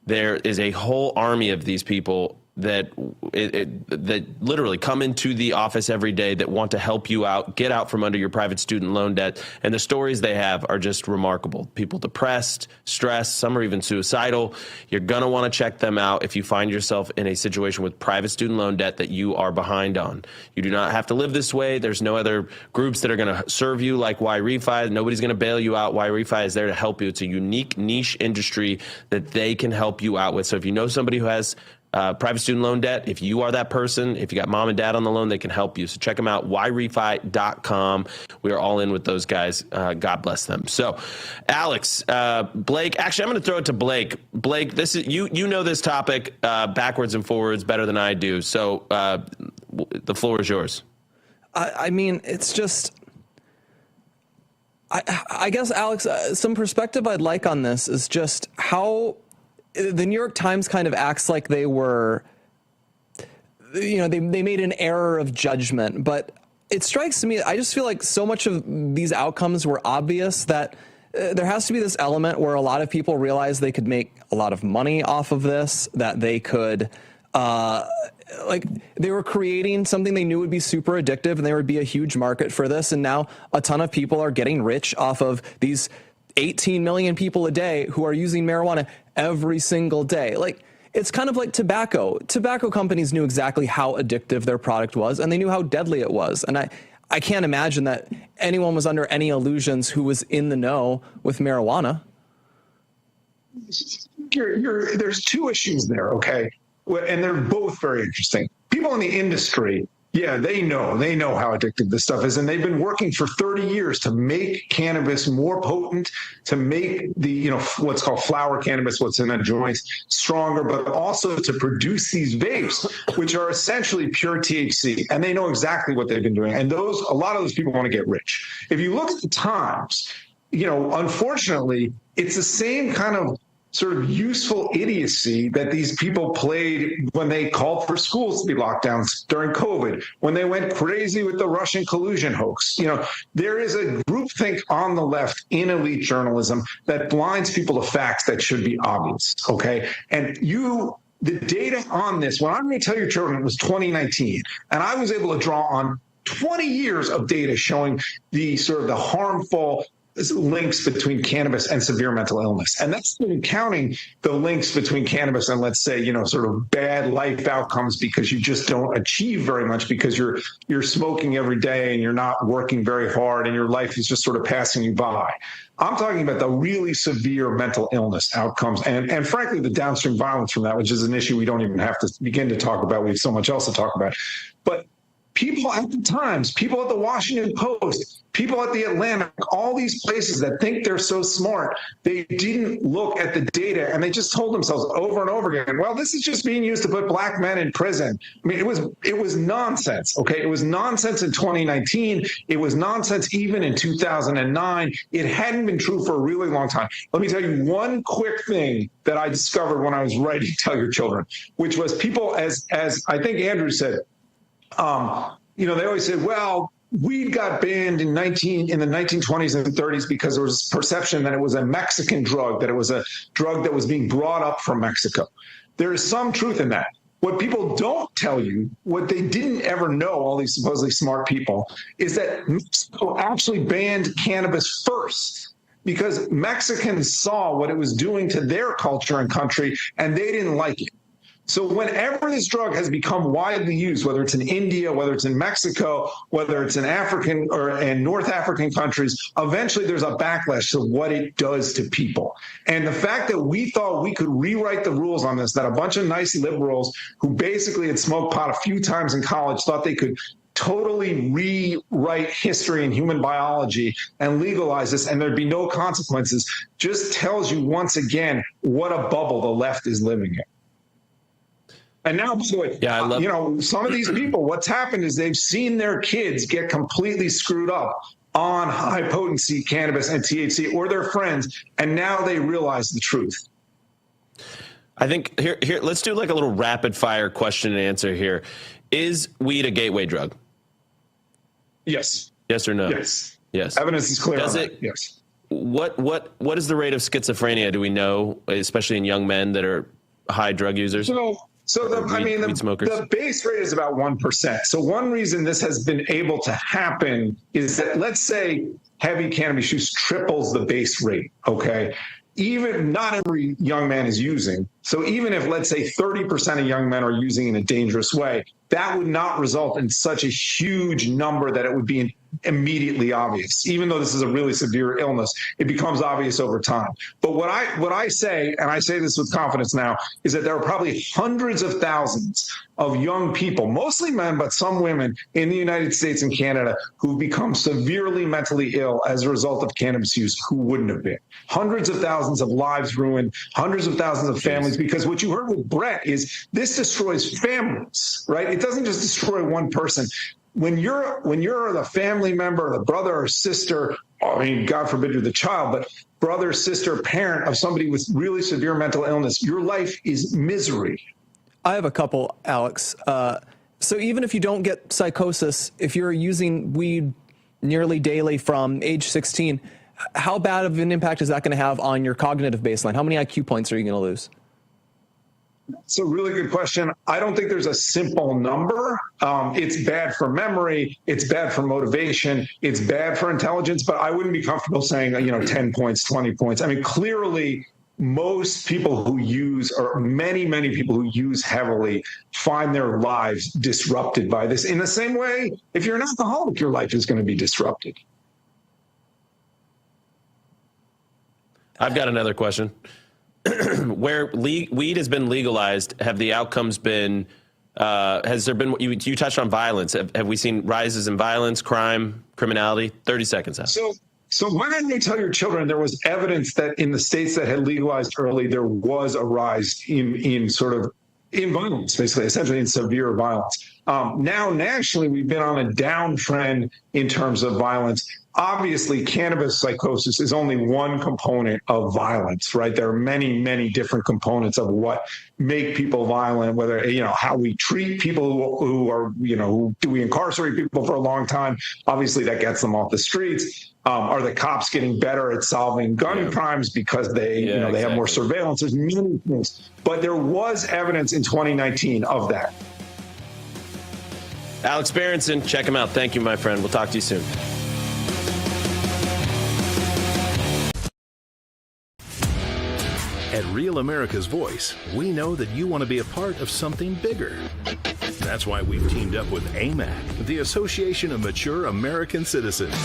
There is a whole army of these people that literally come into the office every day that want to help you out, get out from under your private student loan debt. And the stories they have are just remarkable. People depressed, stressed, some are even suicidal. You're going to want to check them out if you find yourself in a situation with private student loan debt that you are behind on. You do not have to live this way. There's no other groups that are going to serve you like YRefi. Nobody's going to bail you out. YRefi is there to help you. It's a unique niche industry that they can help you out with. So if you know somebody who has private student loan debt, if you are that person, if you got mom and dad on the loan, they can help you. So check them out, YRefi.com. We are all in with those guys. God bless them. So, Alex, Blake, actually, I'm going to throw it to Blake. Blake, this is you know this topic backwards and forwards better than I do. So the floor is yours. I mean, it's just, I guess, Alex, some perspective I'd like on this is just how the New York Times kind of acts like they were, they made an error of judgment. But it strikes me, I just feel like so much of these outcomes were obvious that there has to be this element where a lot of people realize they could make a lot of money off of this, that they could, they were creating something they knew would be super addictive and there would be a huge market for this. And now a ton of people are getting rich off of these 18 million people a day who are using marijuana every single day. Like, it's kind of like tobacco. Tobacco companies knew exactly how addictive their product was, and they knew how deadly it was. And I can't imagine that anyone was under any illusions who was in the know with marijuana. There's two issues there, okay? And they're both very interesting. People in the industry, yeah, they know how addictive this stuff is, and they've been working for 30 years to make cannabis more potent, to make the, what's called flower cannabis, what's in the joints, stronger, but also to produce these vapes, which are essentially pure THC, and they know exactly what they've been doing. And a lot of those people want to get rich. If you look at the Times, unfortunately, it's the same kind of sort of useful idiocy that these people played when they called for schools to be locked down during COVID, when they went crazy with the Russian collusion hoax. There is a groupthink on the left in elite journalism that blinds people to facts that should be obvious, okay? And the data on this, when I'm going to tell your children, it was 2019, and I was able to draw on 20 years of data showing the sort of the harmful links between cannabis and severe mental illness. And that's even counting the links between cannabis and, let's say, sort of bad life outcomes because you just don't achieve very much because you're smoking every day and you're not working very hard and your life is just sort of passing you by. I'm talking about the really severe mental illness outcomes and frankly, the downstream violence from that, which is an issue we don't even have to begin to talk about. We have so much else to talk about. But people at the Times, people at the Washington Post, people at the Atlantic, all these places that think they're so smart, they didn't look at the data and they just told themselves over and over again, well, this is just being used to put black men in prison. I mean, it was nonsense, okay? It was nonsense in 2019. It was nonsense even in 2009. It hadn't been true for a really long time. Let me tell you one quick thing that I discovered when I was writing Tell Your Children, which was people, as I think Andrew said, they always said, well, weed got banned in the 1920s and 30s because there was perception that it was a Mexican drug, that it was a drug that was being brought up from Mexico. There is some truth in that. What people don't tell you, what they didn't ever know, all these supposedly smart people, is that Mexico actually banned cannabis first because Mexicans saw what it was doing to their culture and country, and they didn't like it. So whenever this drug has become widely used, whether it's in India, whether it's in Mexico, whether it's in African and North African countries, eventually there's a backlash to what it does to people. And the fact that we thought we could rewrite the rules on this, that a bunch of nice liberals who basically had smoked pot a few times in college thought they could totally rewrite history and human biology and legalize this and there'd be no consequences, just tells you once again what a bubble the left is living in. And now, by the way, some of these people, what's happened is they've seen their kids get completely screwed up on high potency cannabis and THC or their friends, and now they realize the truth. I think here, let's do like a little rapid fire question and answer here. Is weed a gateway drug? Yes. Yes or no? Yes. Yes. Evidence is clear. Does on it? That. Yes. What is the rate of schizophrenia? Do we know, especially in young men that are high drug users? So the base rate is about 1%. So one reason this has been able to happen is that, let's say heavy cannabis use triples the base rate, okay? Even not every young man is using. So even if, let's say, 30% of young men are using in a dangerous way, that would not result in such a huge number that it would be immediately obvious. Even though this is a really severe illness, it becomes obvious over time. But what I say, and I say this with confidence now, is that there are probably hundreds of thousands of young people, mostly men, but some women in the United States and Canada who become severely mentally ill as a result of cannabis use who wouldn't have been. Hundreds of thousands of lives ruined, hundreds of thousands of families, because what you heard with Brett is this destroys families, right? It doesn't just destroy one person. When you're the family member, the brother or sister, I mean, God forbid you're the child, but brother, sister, parent of somebody with really severe mental illness, your life is misery. I have a couple, Alex. So even if you don't get psychosis, if you're using weed nearly daily from age 16, how bad of an impact is that going to have on your cognitive baseline? How many IQ points are you going to lose? It's a really good question. I don't think there's a simple number. It's bad for memory. It's bad for motivation. It's bad for intelligence. But I wouldn't be comfortable saying, 10 points, 20 points. I mean, clearly, most people who use, or many, many people who use heavily, find their lives disrupted by this. In the same way, if you're an alcoholic, your life is going to be disrupted. I've got another question. Where weed has been legalized, have the outcomes been, has there been, you touched on violence. Have we seen rises in violence, crime, criminality? 30 seconds out. So why didn't they tell your children there was evidence that in the states that had legalized early, there was a rise in violence, basically, essentially in severe violence. Now, nationally, we've been on a downtrend in terms of violence. obviously cannabis psychosis is only one component of violence, right? There are many, many different components of what make people violent, whether, how we treat people who are, do we incarcerate people for a long time? Obviously that gets them off the streets. Are the cops getting better at solving gun crimes because they have more surveillance? There's many things, but there was evidence in 2019 of that. Alex Berenson, check him out. Thank you, my friend. We'll talk to you soon. At Real America's Voice, we know that you want to be a part of something bigger. That's why we've teamed up with AMAC, the Association of Mature American Citizens,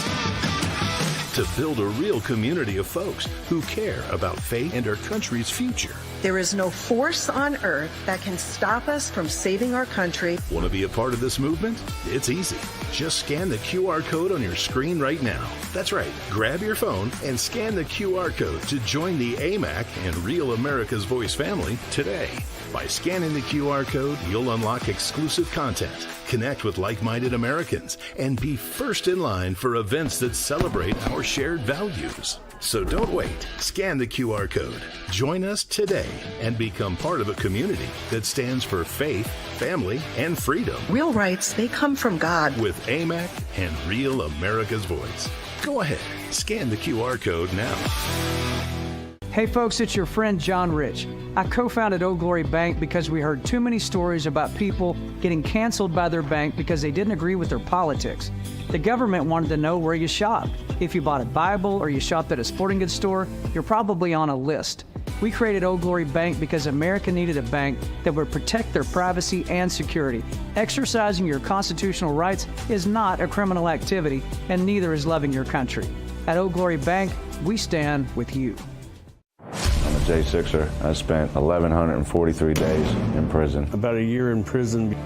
to build a real community of folks who care about faith and our country's future. There is no force on earth that can stop us from saving our country. Want to be a part of this movement? It's easy. Just scan the QR code on your screen right now. That's right. Grab your phone and scan the QR code to join the AMAC and Real America's Voice family today. By scanning the QR code, you'll unlock exclusive content, connect with like-minded Americans, and be first in line for events that celebrate our shared values. So don't wait. Scan the QR code. Join us today and become part of a community that stands for faith, family, and freedom. Real rights, they come from God. With AMAC and Real America's Voice. Go ahead. Scan the QR code now. Hey folks, it's your friend John Rich. I co-founded Old Glory Bank because we heard too many stories about people getting canceled by their bank because they didn't agree with their politics. The government wanted to know where you shopped. If you bought a Bible or you shopped at a sporting goods store, you're probably on a list. We created Old Glory Bank because America needed a bank that would protect their privacy and security. Exercising your constitutional rights is not a criminal activity, and neither is loving your country. At Old Glory Bank, we stand with you. I'm a J6er. I spent 1,143 days in prison. About a year in prison.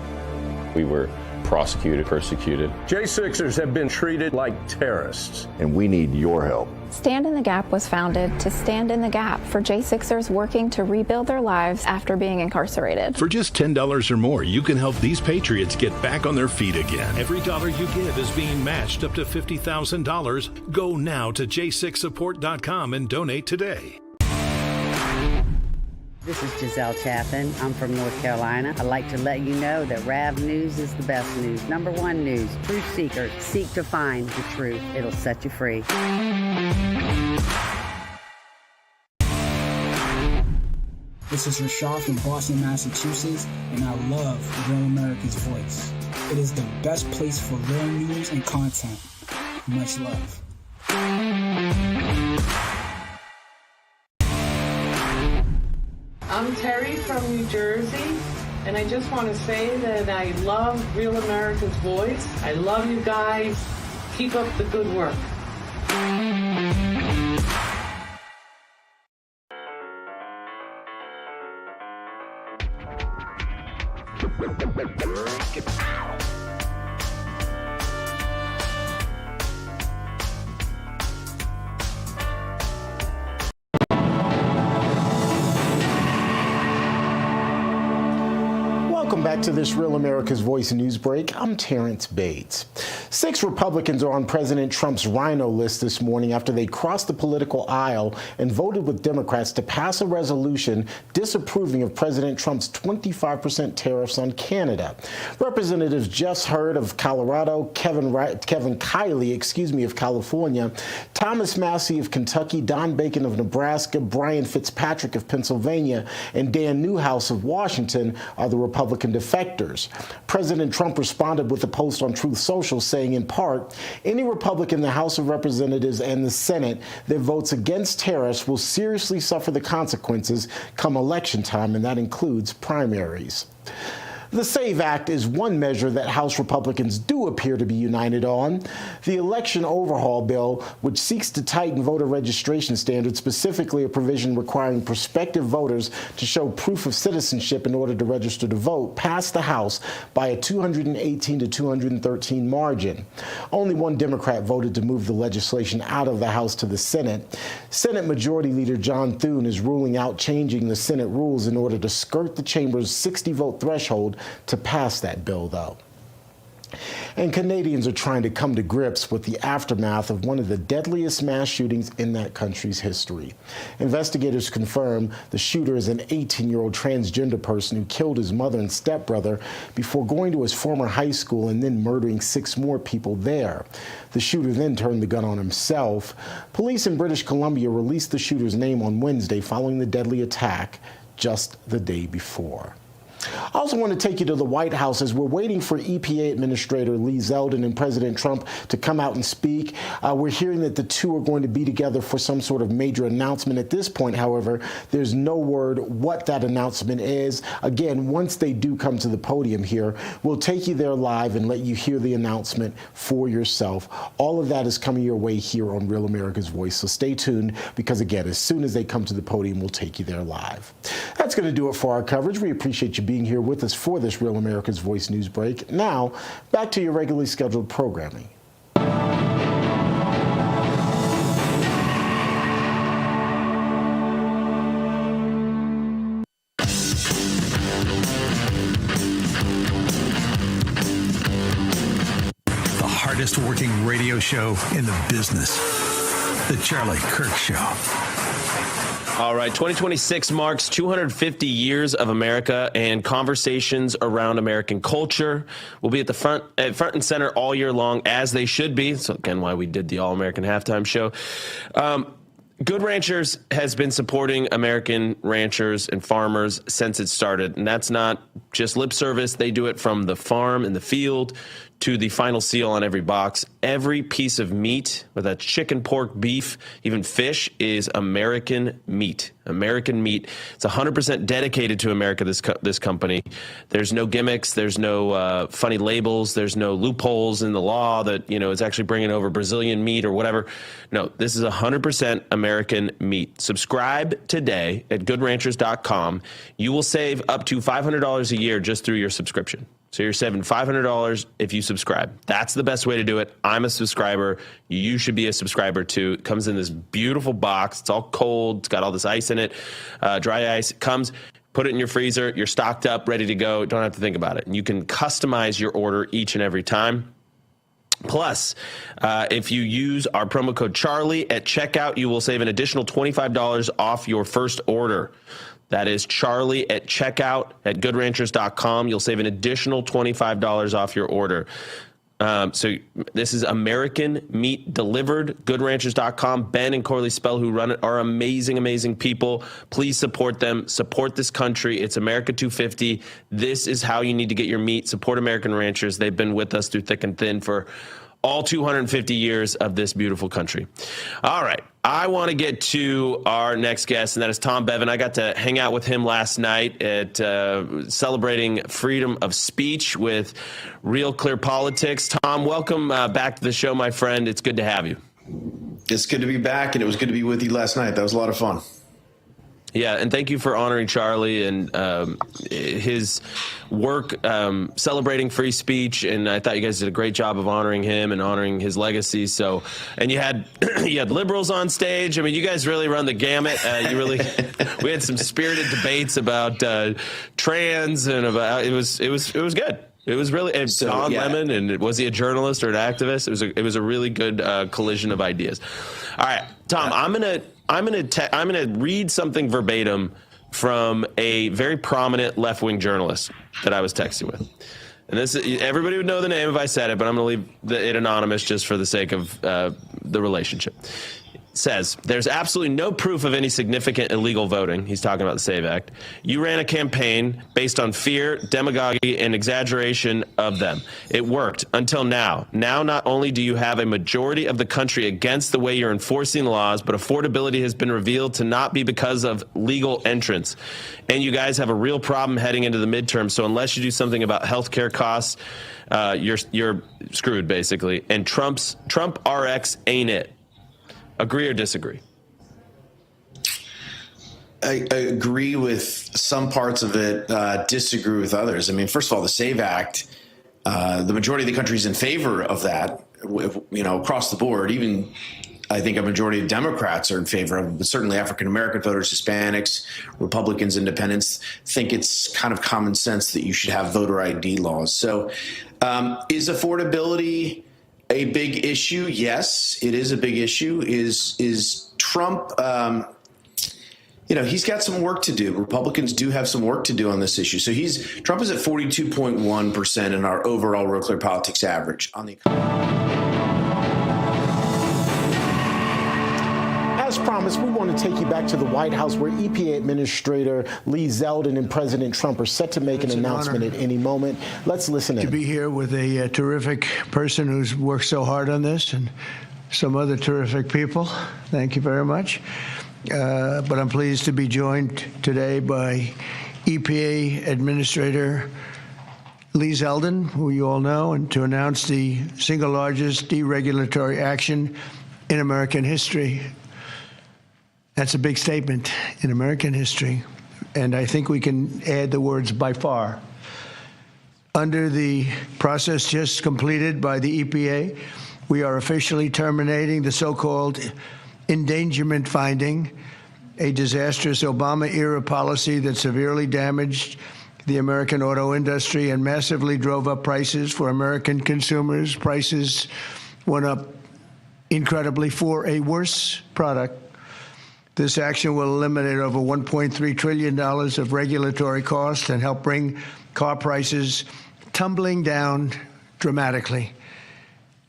We were prosecuted, persecuted. J6ers have been treated like terrorists. And we need your help. Stand in the Gap was founded to stand in the gap for J6ers working to rebuild their lives after being incarcerated. For just $10 or more, you can help these patriots get back on their feet again. Every dollar you give is being matched up to $50,000. Go now to j6support.com and donate today. This is Giselle Chaffin. I'm from North Carolina. I'd like to let you know that RAV News is the best news. Number one news. Truth seekers seek to find the truth. It'll set you free. This is Rashad from Boston, Massachusetts, and I love Real America's Voice. It is the best place for real news and content. Much love. I'm Terry from New Jersey, and I just want to say that I love Real America's Voice. I love you guys. Keep up the good work. Welcome back to this Real America's Voice news break. I'm Terrence Bates. 6 Republicans are on President Trump's rhino list this morning after they crossed the political aisle and voted with Democrats to pass a resolution disapproving of President Trump's 25% tariffs on Canada. Representatives Jeff Hurd of Colorado, Kevin Kiley, of California, Thomas Massey of Kentucky, Don Bacon of Nebraska, Brian Fitzpatrick of Pennsylvania, and Dan Newhouse of Washington are the Republican defectors. President Trump responded with a post on Truth Social saying, in part, any Republican in the House of Representatives and the Senate that votes against tariffs will seriously suffer the consequences come election time, and that includes primaries. The SAVE Act is one measure that House Republicans do appear to be united on. The election overhaul bill, which seeks to tighten voter registration standards, specifically a provision requiring prospective voters to show proof of citizenship in order to register to vote, passed the House by a 218 to 213 margin. Only one Democrat voted to move the legislation out of the House to the Senate. Senate Majority Leader John Thune is ruling out changing the Senate rules in order to skirt the chamber's 60-vote threshold to pass that bill, though. And Canadians are trying to come to grips with the aftermath of one of the deadliest mass shootings in that country's history. Investigators confirm the shooter is an 18-year-old transgender person who killed his mother and stepbrother before going to his former high school and then murdering 6 more people there. The shooter then turned the gun on himself. Police in British Columbia released the shooter's name on Wednesday following the deadly attack just the day before. I also want to take you to the White House as we're waiting for EPA Administrator Lee Zeldin and President Trump to come out and speak. We're hearing that the two are going to be together for some sort of major announcement. At this point, however, there's no word what that announcement is. Again, once they do come to the podium here, we'll take you there live and let you hear the announcement for yourself. All of that is coming your way here on Real America's Voice. So stay tuned because, again, as soon as they come to the podium, we'll take you there live. That's going to do it for our coverage. We appreciate you being here with us for this Real America's Voice news break. Now, back to your regularly scheduled programming. The hardest working radio show in the business. The Charlie Kirk Show. All right, 2026 marks 250 years of America, and conversations around American culture will be at the front and center all year long, as they should be. So again, why we did the All-American Halftime Show. Good Ranchers has been supporting American ranchers and farmers since it started, and that's not just lip service. They do it from the farm and the field to the final seal on every box. Every piece of meat, whether that's chicken, pork, beef, even fish, is American meat. American meat. It's 100% dedicated to America, this company. There's no gimmicks. There's no funny labels. There's no loopholes in the law that, is actually bringing over Brazilian meat or whatever. No, this is 100% American meat. Subscribe today at goodranchers.com. You will save up to $500 a year just through your subscription. So you're saving $500 if you subscribe. That's the best way to do it. I'm a subscriber. You should be a subscriber too. It comes in this beautiful box. It's all cold. It's got all this ice in it, dry ice. It comes, put it in your freezer. You're stocked up, ready to go. Don't have to think about it. And you can customize your order each and every time. Plus, if you use our promo code Charlie at checkout, you will save an additional $25 off your first order. That is Charlie at checkout at goodranchers.com. You'll save an additional $25 off your order. So this is American meat delivered, goodranchers.com. Ben and Corley Spell, who run it, are amazing, amazing people. Please support them. Support this country. It's America 250. This is how you need to get your meat. Support American ranchers. They've been with us through thick and thin for all 250 years of this beautiful country. All right. I want to get to our next guest, and that is Tom Bevan. I got to hang out with him last night at celebrating freedom of speech with Real Clear Politics. Tom, welcome back to the show, my friend. It's good to have you. It's good to be back, and it was good to be with you last night. That was a lot of fun. Yeah, and thank you for honoring Charlie and his work celebrating free speech. And I thought you guys did a great job of honoring him and honoring his legacy. So, and you had liberals on stage. I mean, you guys really run the gamut. We had some spirited debates about trans and about it was good. It was really Don Lemon, and was he a journalist or an activist? It was a really good collision of ideas. All right, Tom, I'm gonna read something verbatim from a very prominent left-wing journalist that I was texting with. And this, everybody would know the name if I said it, but I'm going to leave it anonymous just for the sake of the relationship. Says, there's absolutely no proof of any significant illegal voting. He's talking about the SAVE Act. You ran a campaign based on fear, demagoguery, and exaggeration of them. It worked until now. Now, not only do you have a majority of the country against the way you're enforcing laws, but affordability has been revealed to not be because of legal entrance. And you guys have a real problem heading into the midterm. So unless you do something about healthcare costs, you're screwed, basically. And Trump RX ain't it. Agree or disagree? I agree with some parts of it, disagree with others. I mean, first of all, the SAVE Act, the majority of the country is in favor of that, across the board. Even I think a majority of Democrats are in favor of, but certainly African-American voters, Hispanics, Republicans, Independents think it's kind of common sense that you should have voter ID laws. So is affordability a big issue? Yes, it is a big issue. Is Trump, he's got some work to do. Republicans do have some work to do on this issue. So Trump is at 42.1% in our overall Real Clear Politics average on the As promised, we want to take you back to the White House, where EPA Administrator Lee Zeldin and President Trump are set to make an announcement at any moment. Let's listen in. To be here with a terrific person who's worked so hard on this, and some other terrific people. Thank you very much. But I'm pleased to be joined today by EPA Administrator Lee Zeldin, who you all know, and to announce the single largest deregulatory action in American history. That's a big statement in American history, and I think we can add the words by far. Under the process just completed by the EPA, we are officially terminating the so-called endangerment finding, a disastrous Obama-era policy that severely damaged the American auto industry and massively drove up prices for American consumers. Prices went up incredibly for a worse product. This action will eliminate over $1.3 trillion of regulatory costs and help bring car prices tumbling down dramatically.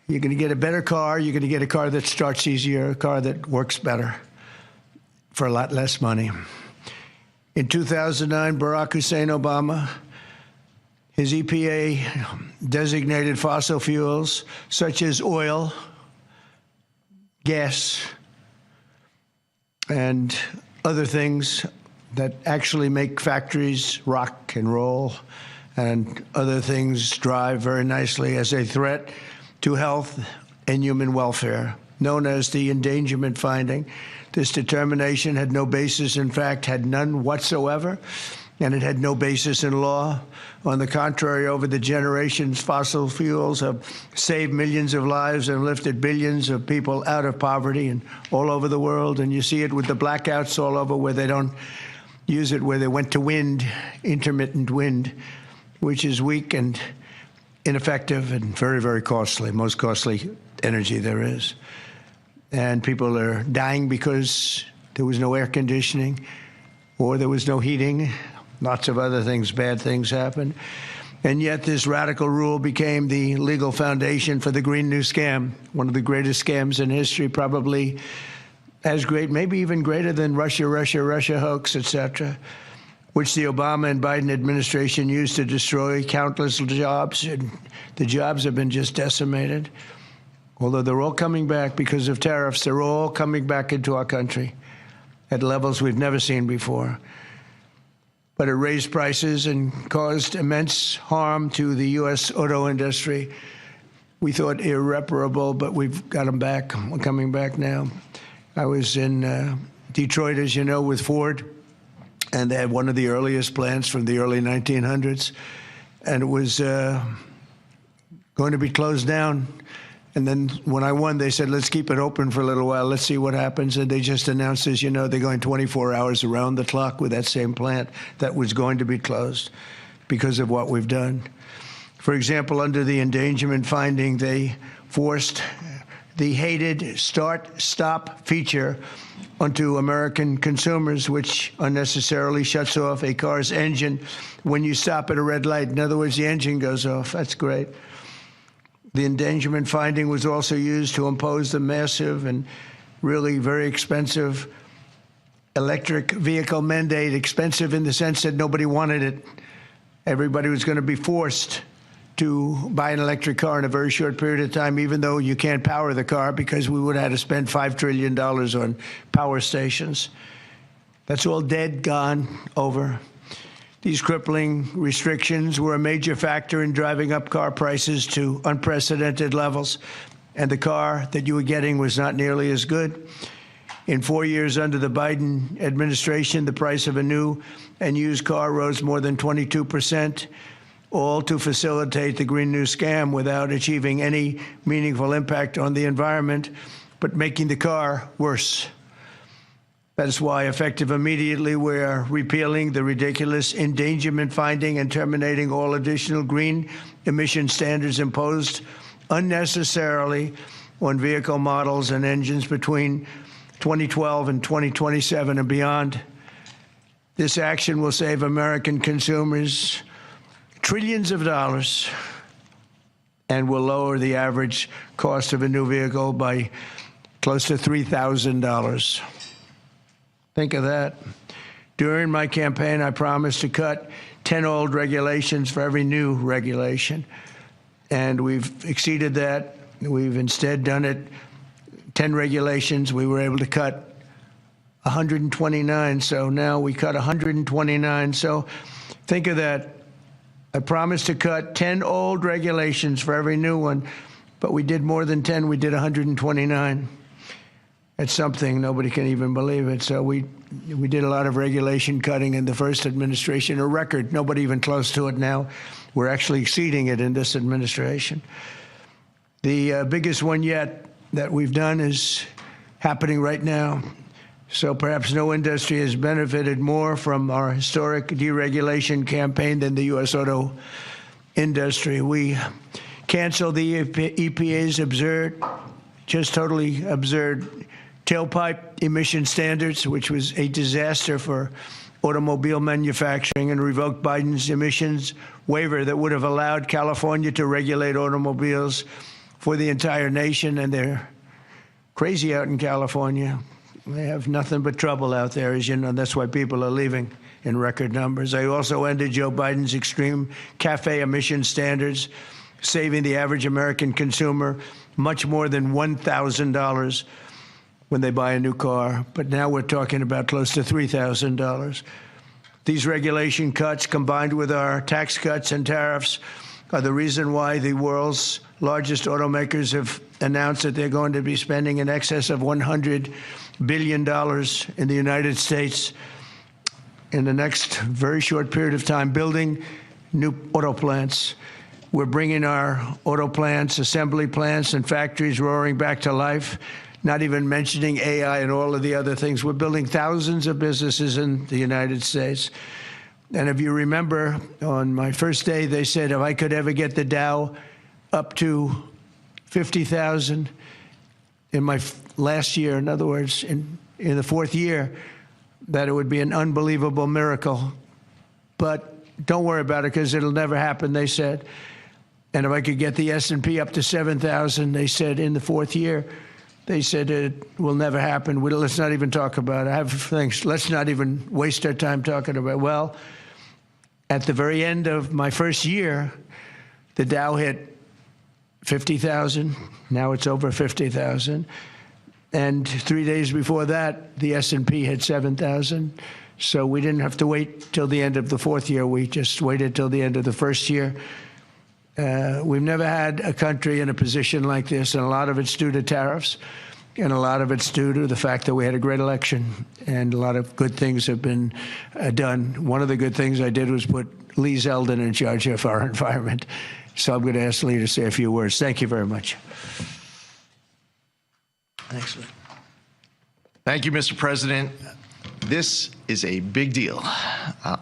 You're going to get a better car. You're going to get a car that starts easier, a car that works better for a lot less money. In 2009, Barack Hussein Obama, his EPA designated fossil fuels such as oil, gas, and other things that actually make factories rock and roll and other things drive very nicely as a threat to health and human welfare, known as the endangerment finding. This determination had no basis, in fact, had none whatsoever, and it had no basis in law. On the contrary, over the generations, fossil fuels have saved millions of lives and lifted billions of people out of poverty and all over the world. And you see it with the blackouts all over, where they don't use it, where they went to wind, intermittent wind, which is weak and ineffective and very, very costly, most costly energy there is. And people are dying because there was no air conditioning or there was no heating. Lots of other things, bad things happened. And yet this radical rule became the legal foundation for the Green New Scam, one of the greatest scams in history, probably as great, maybe even greater than Russia hoax, etc., which the Obama and Biden administration used to destroy countless jobs. And the jobs have been just decimated. Although they're all coming back because of tariffs, they're all coming back into our country at levels we've never seen before. But it raised prices and caused immense harm to the U.S. auto industry. We thought irreparable, but we've got them back. We're coming back now. I was in Detroit, as you know, with Ford, and they had one of the earliest plants from the early 1900s, and it was going to be closed down. And then when I won, they said, let's keep it open for a little while. Let's see what happens. And they just announced, as you know, they're going 24 hours around the clock with that same plant that was going to be closed because of what we've done. For example, under the endangerment finding, they forced the hated start-stop feature onto American consumers, which unnecessarily shuts off a car's engine when you stop at a red light. In other words, the engine goes off. That's great. The endangerment finding was also used to impose the massive and really very expensive electric vehicle mandate, expensive in the sense that nobody wanted it. Everybody was going to be forced to buy an electric car in a very short period of time, even though you can't power the car, because we would have had to spend $5 trillion on power stations. That's all dead, gone, over. These crippling restrictions were a major factor in driving up car prices to unprecedented levels, and the car that you were getting was not nearly as good. In 4 years under the Biden administration, the price of a new and used car rose more than 22%, all to facilitate the Green New Scam without achieving any meaningful impact on the environment but making the car worse. That is why, effective immediately, we are repealing the ridiculous endangerment finding and terminating all additional green emission standards imposed unnecessarily on vehicle models and engines between 2012 and 2027 and beyond. This action will save American consumers trillions of dollars and will lower the average cost of a new vehicle by close to $3,000. Think of that. During my campaign, I promised to cut 10 old regulations for every new regulation, and we've exceeded that. We've instead done it 10 regulations. We were able to cut 129, so now we cut 129. So think of that. I promised to cut 10 old regulations for every new one, but we did more than 10. We did 129. It's something. Nobody can even believe it. So we did a lot of regulation cutting in the first administration, a record. Nobody even close to it now. We're actually exceeding it in this administration. The biggest one yet that we've done is happening right now. So perhaps no industry has benefited more from our historic deregulation campaign than the U.S. auto industry. We canceled the EPA's absurd, just totally absurd, tailpipe emission standards, which was a disaster for automobile manufacturing, and revoked Biden's emissions waiver that would have allowed California to regulate automobiles for the entire nation. And they're crazy out in California. They have nothing but trouble out there, as you know. That's why people are leaving in record numbers. I also ended Joe Biden's extreme CAFE emission standards, saving the average American consumer much more than $1,000 when they buy a new car. But now we're talking about close to $3,000. These regulation cuts, combined with our tax cuts and tariffs, are the reason why the world's largest automakers have announced that they're going to be spending in excess of $100 billion in the United States in the next very short period of time, building new auto plants. We're bringing our auto plants, assembly plants, and factories roaring back to life, not even mentioning AI and all of the other things. We're building thousands of businesses in the United States. And if you remember, on my first day, they said if I could ever get the Dow up to 50,000 in my last year, in other words, in the fourth year, that it would be an unbelievable miracle. But don't worry about it, because it'll never happen, they said. And if I could get the S&P up to 7,000, they said, in the fourth year, they said it will never happen. Let's not even talk about it. I have things. Let's not even waste our time talking about it. Well, at the very end of my first year, the Dow hit 50,000. Now it's over 50,000. And 3 days before that, the S&P hit 7,000. So we didn't have to wait till the end of the fourth year. We just waited till the end of the first year. We've never had a country in a position like this, and a lot of it's due to tariffs, and a lot of it's due to the fact that we had a great election, and a lot of good things have been done. One of the good things I did was put Lee Zeldin in charge of our environment. So I'm going to ask Lee to say a few words. Thank you very much. Excellent. Thank you, Mr. President. This is a big deal.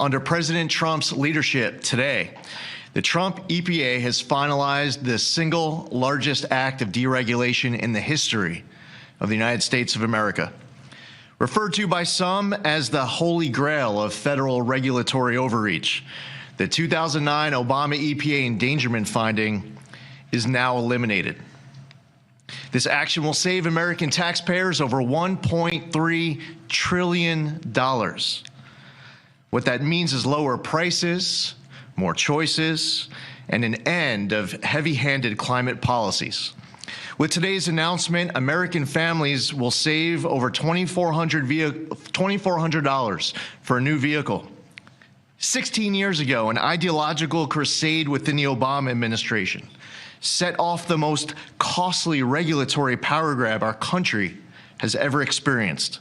Under President Trump's leadership today, the Trump EPA has finalized the single largest act of deregulation in the history of the United States of America. Referred to by some as the holy grail of federal regulatory overreach, the 2009 Obama EPA endangerment finding is now eliminated. This action will save American taxpayers over $1.3 trillion. What that means is lower prices, more choices, and an end of heavy-handed climate policies. With today's announcement, American families will save over $2,400 for a new vehicle. 16 years ago, an ideological crusade within the Obama administration set off the most costly regulatory power grab our country has ever experienced.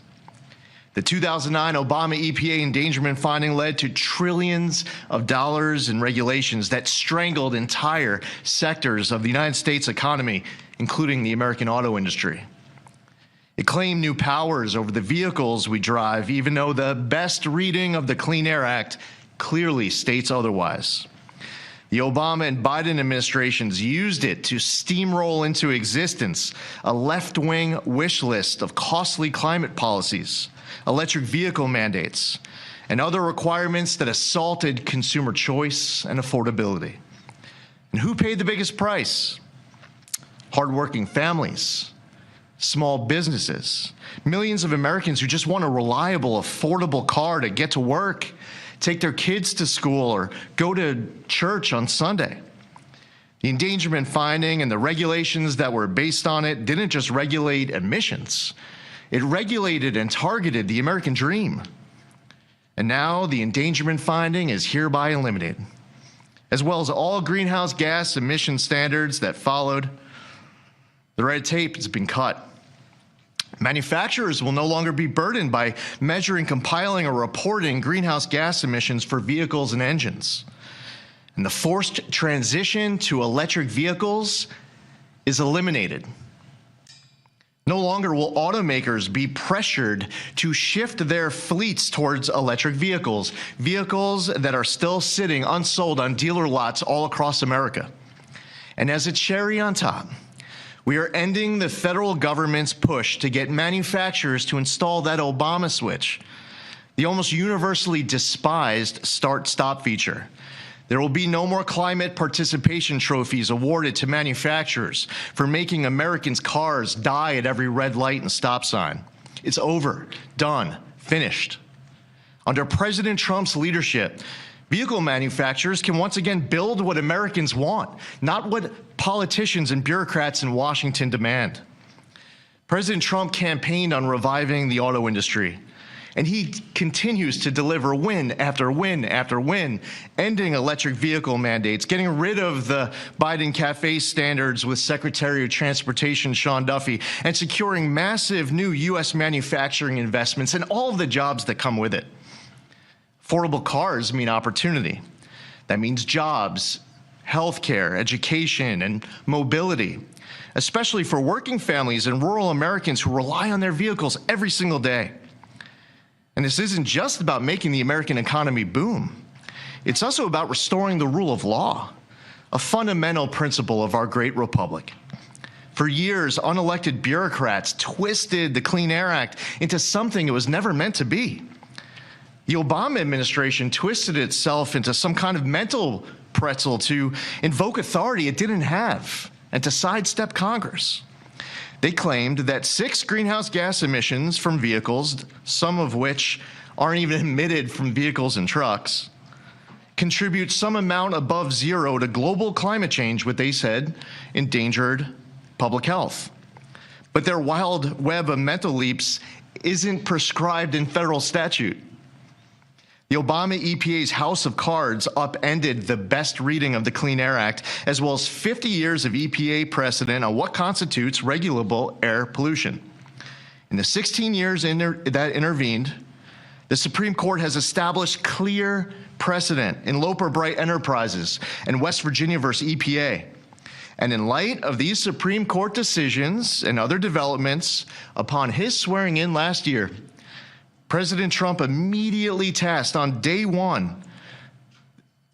The 2009 Obama EPA endangerment finding led to trillions of dollars in regulations that strangled entire sectors of the United States economy, including the American auto industry. It claimed new powers over the vehicles we drive, even though the best reading of the Clean Air Act clearly states otherwise. The Obama and Biden administrations used it to steamroll into existence a left-wing wish list of costly climate policies, electric vehicle mandates, and other requirements that assaulted consumer choice and affordability. And who paid the biggest price? Hardworking families, small businesses, millions of Americans who just want a reliable, affordable car to get to work, take their kids to school, or go to church on Sunday. The endangerment finding and the regulations that were based on it didn't just regulate emissions. It regulated and targeted the American dream. And now the endangerment finding is hereby eliminated, as well as all greenhouse gas emission standards that followed. The red tape has been cut. Manufacturers will no longer be burdened by measuring, compiling, or reporting greenhouse gas emissions for vehicles and engines. And the forced transition to electric vehicles is eliminated. No longer will automakers be pressured to shift their fleets towards electric vehicles, vehicles that are still sitting unsold on dealer lots all across America. And as a cherry on top, we are ending the federal government's push to get manufacturers to install that Obama switch, the almost universally despised start-stop feature. There will be no more climate participation trophies awarded to manufacturers for making Americans' cars die at every red light and stop sign. It's over, done, finished. Under President Trump's leadership, vehicle manufacturers can once again build what Americans want, not what politicians and bureaucrats in Washington demand. President Trump campaigned on reviving the auto industry, and he continues to deliver win after win after win, ending electric vehicle mandates, getting rid of the Biden Cafe standards with Secretary of Transportation Sean Duffy, and securing massive new U.S. manufacturing investments and all of the jobs that come with it. Affordable cars mean opportunity. That means jobs, healthcare, education, and mobility, especially for working families and rural Americans who rely on their vehicles every single day. And this isn't just about making the American economy boom. It's also about restoring the rule of law, a fundamental principle of our great republic. For years, unelected bureaucrats twisted the Clean Air Act into something it was never meant to be. The Obama administration twisted itself into some kind of mental pretzel to invoke authority it didn't have and to sidestep Congress. They claimed that 6 greenhouse gas emissions from vehicles, some of which aren't even emitted from vehicles and trucks, contribute some amount above zero to global climate change, what they said endangered public health. But their wild web of mental leaps isn't prescribed in federal statute. The Obama EPA's House of Cards upended the best reading of the Clean Air Act, as well as 50 years of EPA precedent on what constitutes regulable air pollution. In the 16 years that intervened, the Supreme Court has established clear precedent in Loper Bright Enterprises and West Virginia versus EPA. And in light of these Supreme Court decisions and other developments, upon his swearing in last year, President Trump immediately tasked on day one,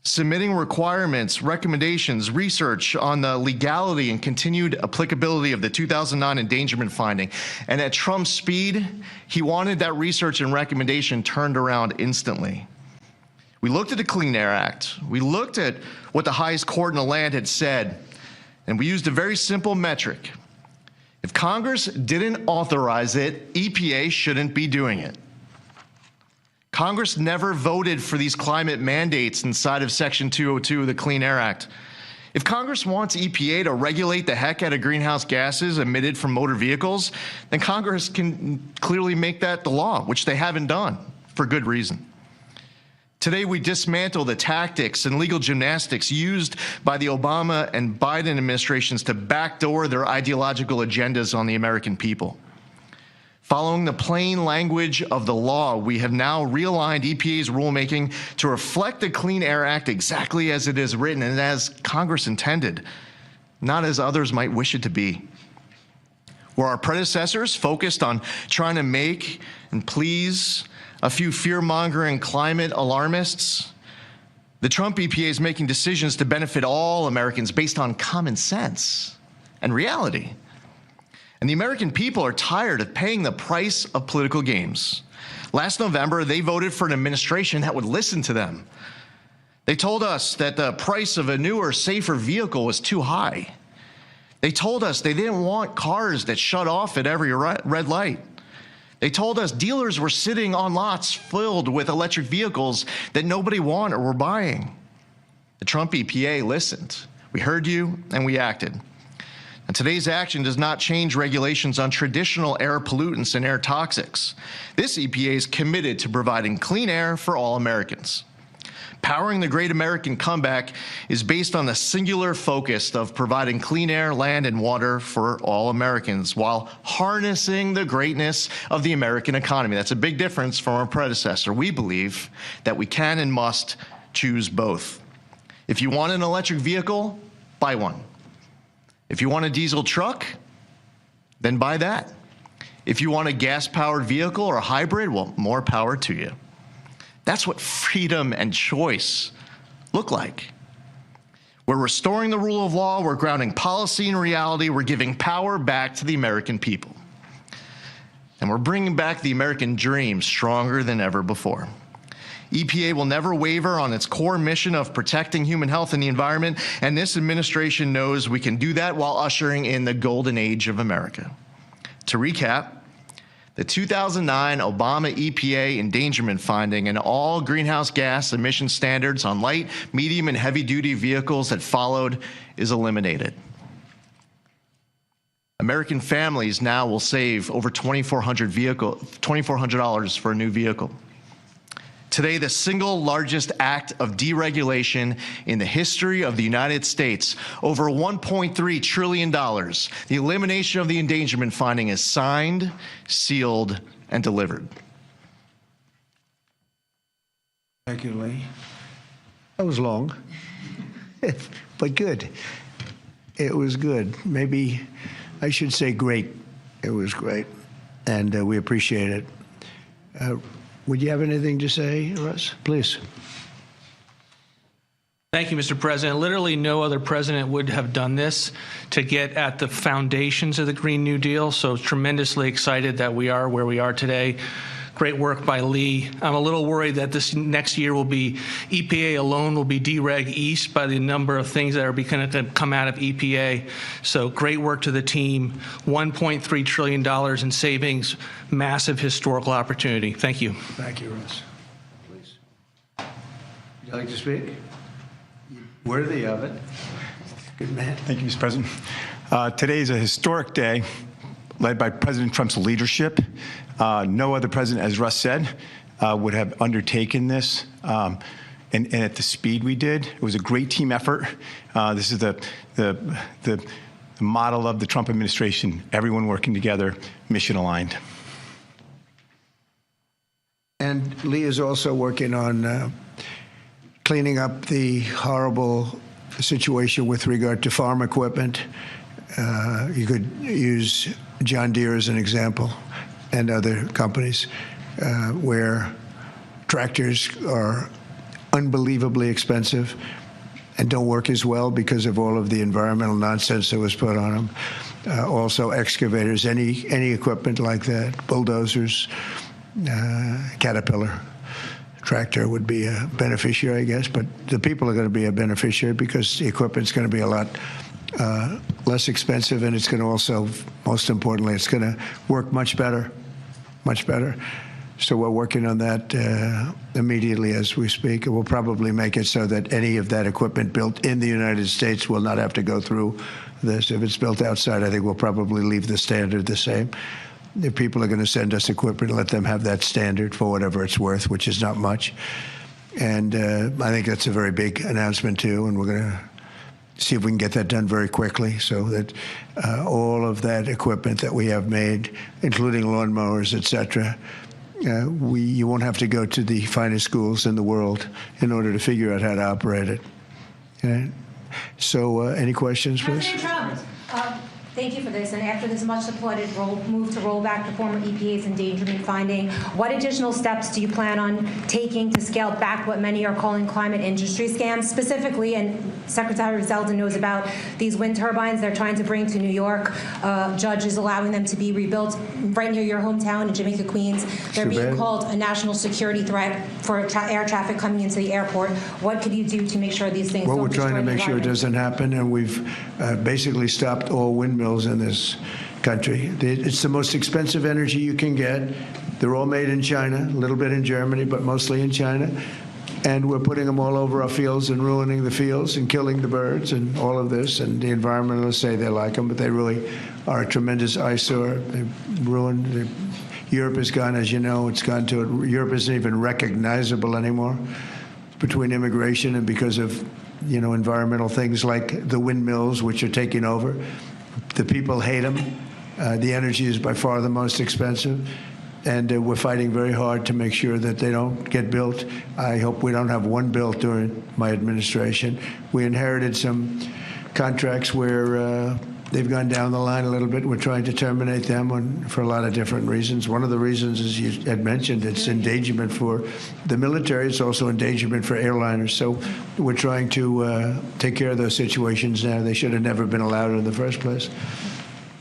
submitting requirements, recommendations, research on the legality and continued applicability of the 2009 endangerment finding. And at Trump's speed, he wanted that research and recommendation turned around instantly. We looked at the Clean Air Act. We looked at what the highest court in the land had said, and we used a very simple metric. If Congress didn't authorize it, EPA shouldn't be doing it. Congress never voted for these climate mandates inside of Section 202 of the Clean Air Act. If Congress wants EPA to regulate the heck out of greenhouse gases emitted from motor vehicles, then Congress can clearly make that the law, which they haven't done for good reason. Today, we dismantle the tactics and legal gymnastics used by the Obama and Biden administrations to backdoor their ideological agendas on the American people. Following the plain language of the law, we have now realigned EPA's rulemaking to reflect the Clean Air Act exactly as it is written and as Congress intended, not as others might wish it to be. Were our predecessors focused on trying to make and please a few fear-mongering climate alarmists? The Trump EPA is making decisions to benefit all Americans based on common sense and reality. And the American people are tired of paying the price of political games. Last November, they voted for an administration that would listen to them. They told us that the price of a newer, safer vehicle was too high. They told us they didn't want cars that shut off at every red light. They told us dealers were sitting on lots filled with electric vehicles that nobody wanted or were buying. The Trump EPA listened. We heard you and we acted. And today's action does not change regulations on traditional air pollutants and air toxics. This EPA is committed to providing clean air for all Americans. Powering the Great American Comeback is based on the singular focus of providing clean air, land, and water for all Americans while harnessing the greatness of the American economy. That's a big difference from our predecessor. We believe that we can and must choose both. If you want an electric vehicle, buy one. If you want a diesel truck, then buy that. If you want a gas-powered vehicle or a hybrid, well, more power to you. That's what freedom and choice look like. We're restoring the rule of law, we're grounding policy in reality, we're giving power back to the American people. And we're bringing back the American dream stronger than ever before. EPA will never waver on its core mission of protecting human health and the environment, and this administration knows we can do that while ushering in the golden age of America. To recap, the 2009 Obama EPA endangerment finding and all greenhouse gas emission standards on light, medium, and heavy-duty vehicles that followed is eliminated. American families now will save over $2,400 for a new vehicle. Today, the single largest act of deregulation in the history of the United States, over $1.3 trillion. The elimination of the endangerment finding is signed, sealed, and delivered. Thank you, Lee. That was long, but good. It was good. Maybe I should say great. It was great, and we appreciate it. Would you have anything to say, Russ? Please. Thank you, Mr. President. Literally no other president would have done this to get at the foundations of the Green New Deal, so tremendously excited that we are where we are today. Great work by Lee. I'm a little worried that this next year will be, EPA alone will be dereg east by the number of things that are going to come out of EPA. So great work to the team. $1.3 trillion in savings, massive historical opportunity. Thank you. Thank you, Russ. Please. Would you like to speak? Worthy of it. Good man. Thank you, Mr. President. Today is a historic day led by President Trump's leadership. No other president, as Russ said, would have undertaken this and at the speed we did. It was a great team effort. This is the model of the Trump administration, everyone working together, mission aligned. And Lee is also working on cleaning up the horrible situation with regard to farm equipment. You could use John Deere as an example, and other companies where tractors are unbelievably expensive and don't work as well because of all of the environmental nonsense that was put on them. Also excavators, any equipment like that, bulldozers, Caterpillar tractor would be a beneficiary, I guess, but the people are going to be a beneficiary because the equipment's going to be a lot less expensive, and it's going to also, most importantly, it's going to work much better. Much better. So we're working on that immediately as we speak. And we'll probably make it so that any of that equipment built in the United States will not have to go through this. If it's built outside, I think we'll probably leave the standard the same. If people are going to send us equipment, let them have that standard for whatever it's worth, which is not much. And I think that's a very big announcement, too, and we're going to see if we can get that done very quickly so that all of that equipment that we have made, including lawnmowers, et cetera, you won't have to go to the finest schools in the world in order to figure out how to operate it. Okay? So any questions, please? President Trump, Thank you for this. And after this much applauded move to roll back the former EPA's endangerment finding, what additional steps do you plan on taking to scale back what many are calling climate industry scams? Specifically, and Secretary Zeldin knows about these wind turbines they're trying to bring to New York. Judges allowing them to be rebuilt right near your hometown in Jamaica, Queens. They're being called a national security threat for air traffic coming into the airport. What could you do to make sure these things don't Well, we're trying to make sure it doesn't happen, and we've basically stopped all windmills in this country. It's the most expensive energy you can get. They're all made in China, a little bit in Germany, but mostly in China. And we're putting them all over our fields and ruining the fields and killing the birds and all of this. And the environmentalists say they like them, but they really are a tremendous eyesore. They've ruined. Europe has gone, as you know, Europe isn't even recognizable anymore between immigration and because of, environmental things like the windmills, which are taking over. The people hate them. The energy is by far the most expensive. And we're fighting very hard to make sure that they don't get built. I hope we don't have one built during my administration. We inherited some contracts where they've gone down the line a little bit. We're trying to terminate them for a lot of different reasons. One of the reasons, as you had mentioned, it's endangerment for the military. It's also endangerment for airliners. So we're trying to take care of those situations now. They should have never been allowed in the first place.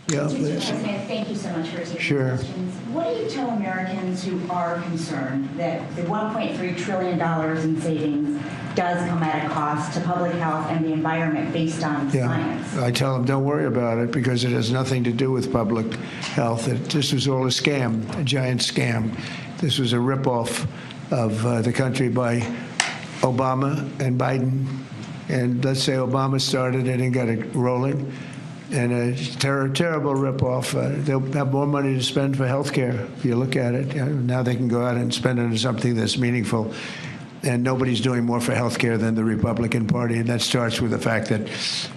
Yeah, please. Thank you so much for taking Sure. questions. What do you tell Americans who are concerned that the $1.3 trillion in savings does come at a cost to public health and the environment based on science? I tell them don't worry about it because it has nothing to do with public health. This was all a scam, a giant scam. This was a ripoff of the country by Obama and Biden. And let's say Obama started it and got it rolling. And a terrible ripoff. They'll have more money to spend for health care, if you look at it. Now they can go out and spend it on something that's meaningful. And nobody's doing more for health care than the Republican Party. And that starts with the fact that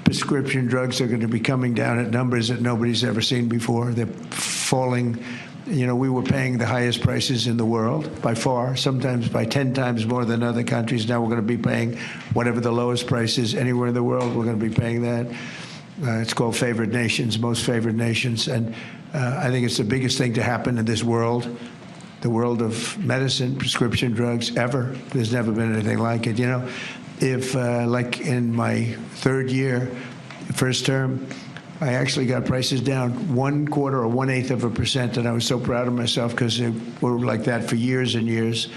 prescription drugs are going to be coming down at numbers that nobody's ever seen before. They're falling. We were paying the highest prices in the world by far, sometimes by 10 times more than other countries. Now we're going to be paying whatever the lowest price is anywhere in the world. We're going to be paying that. It's called favored nations, most favored nations. And I think it's the biggest thing to happen in this world, the world of medicine, prescription drugs, ever. There's never been anything like it. If like in my third year, first term, I actually got prices down 1/4 or 1/8 of a percent, and I was so proud of myself because they were like that for years and years.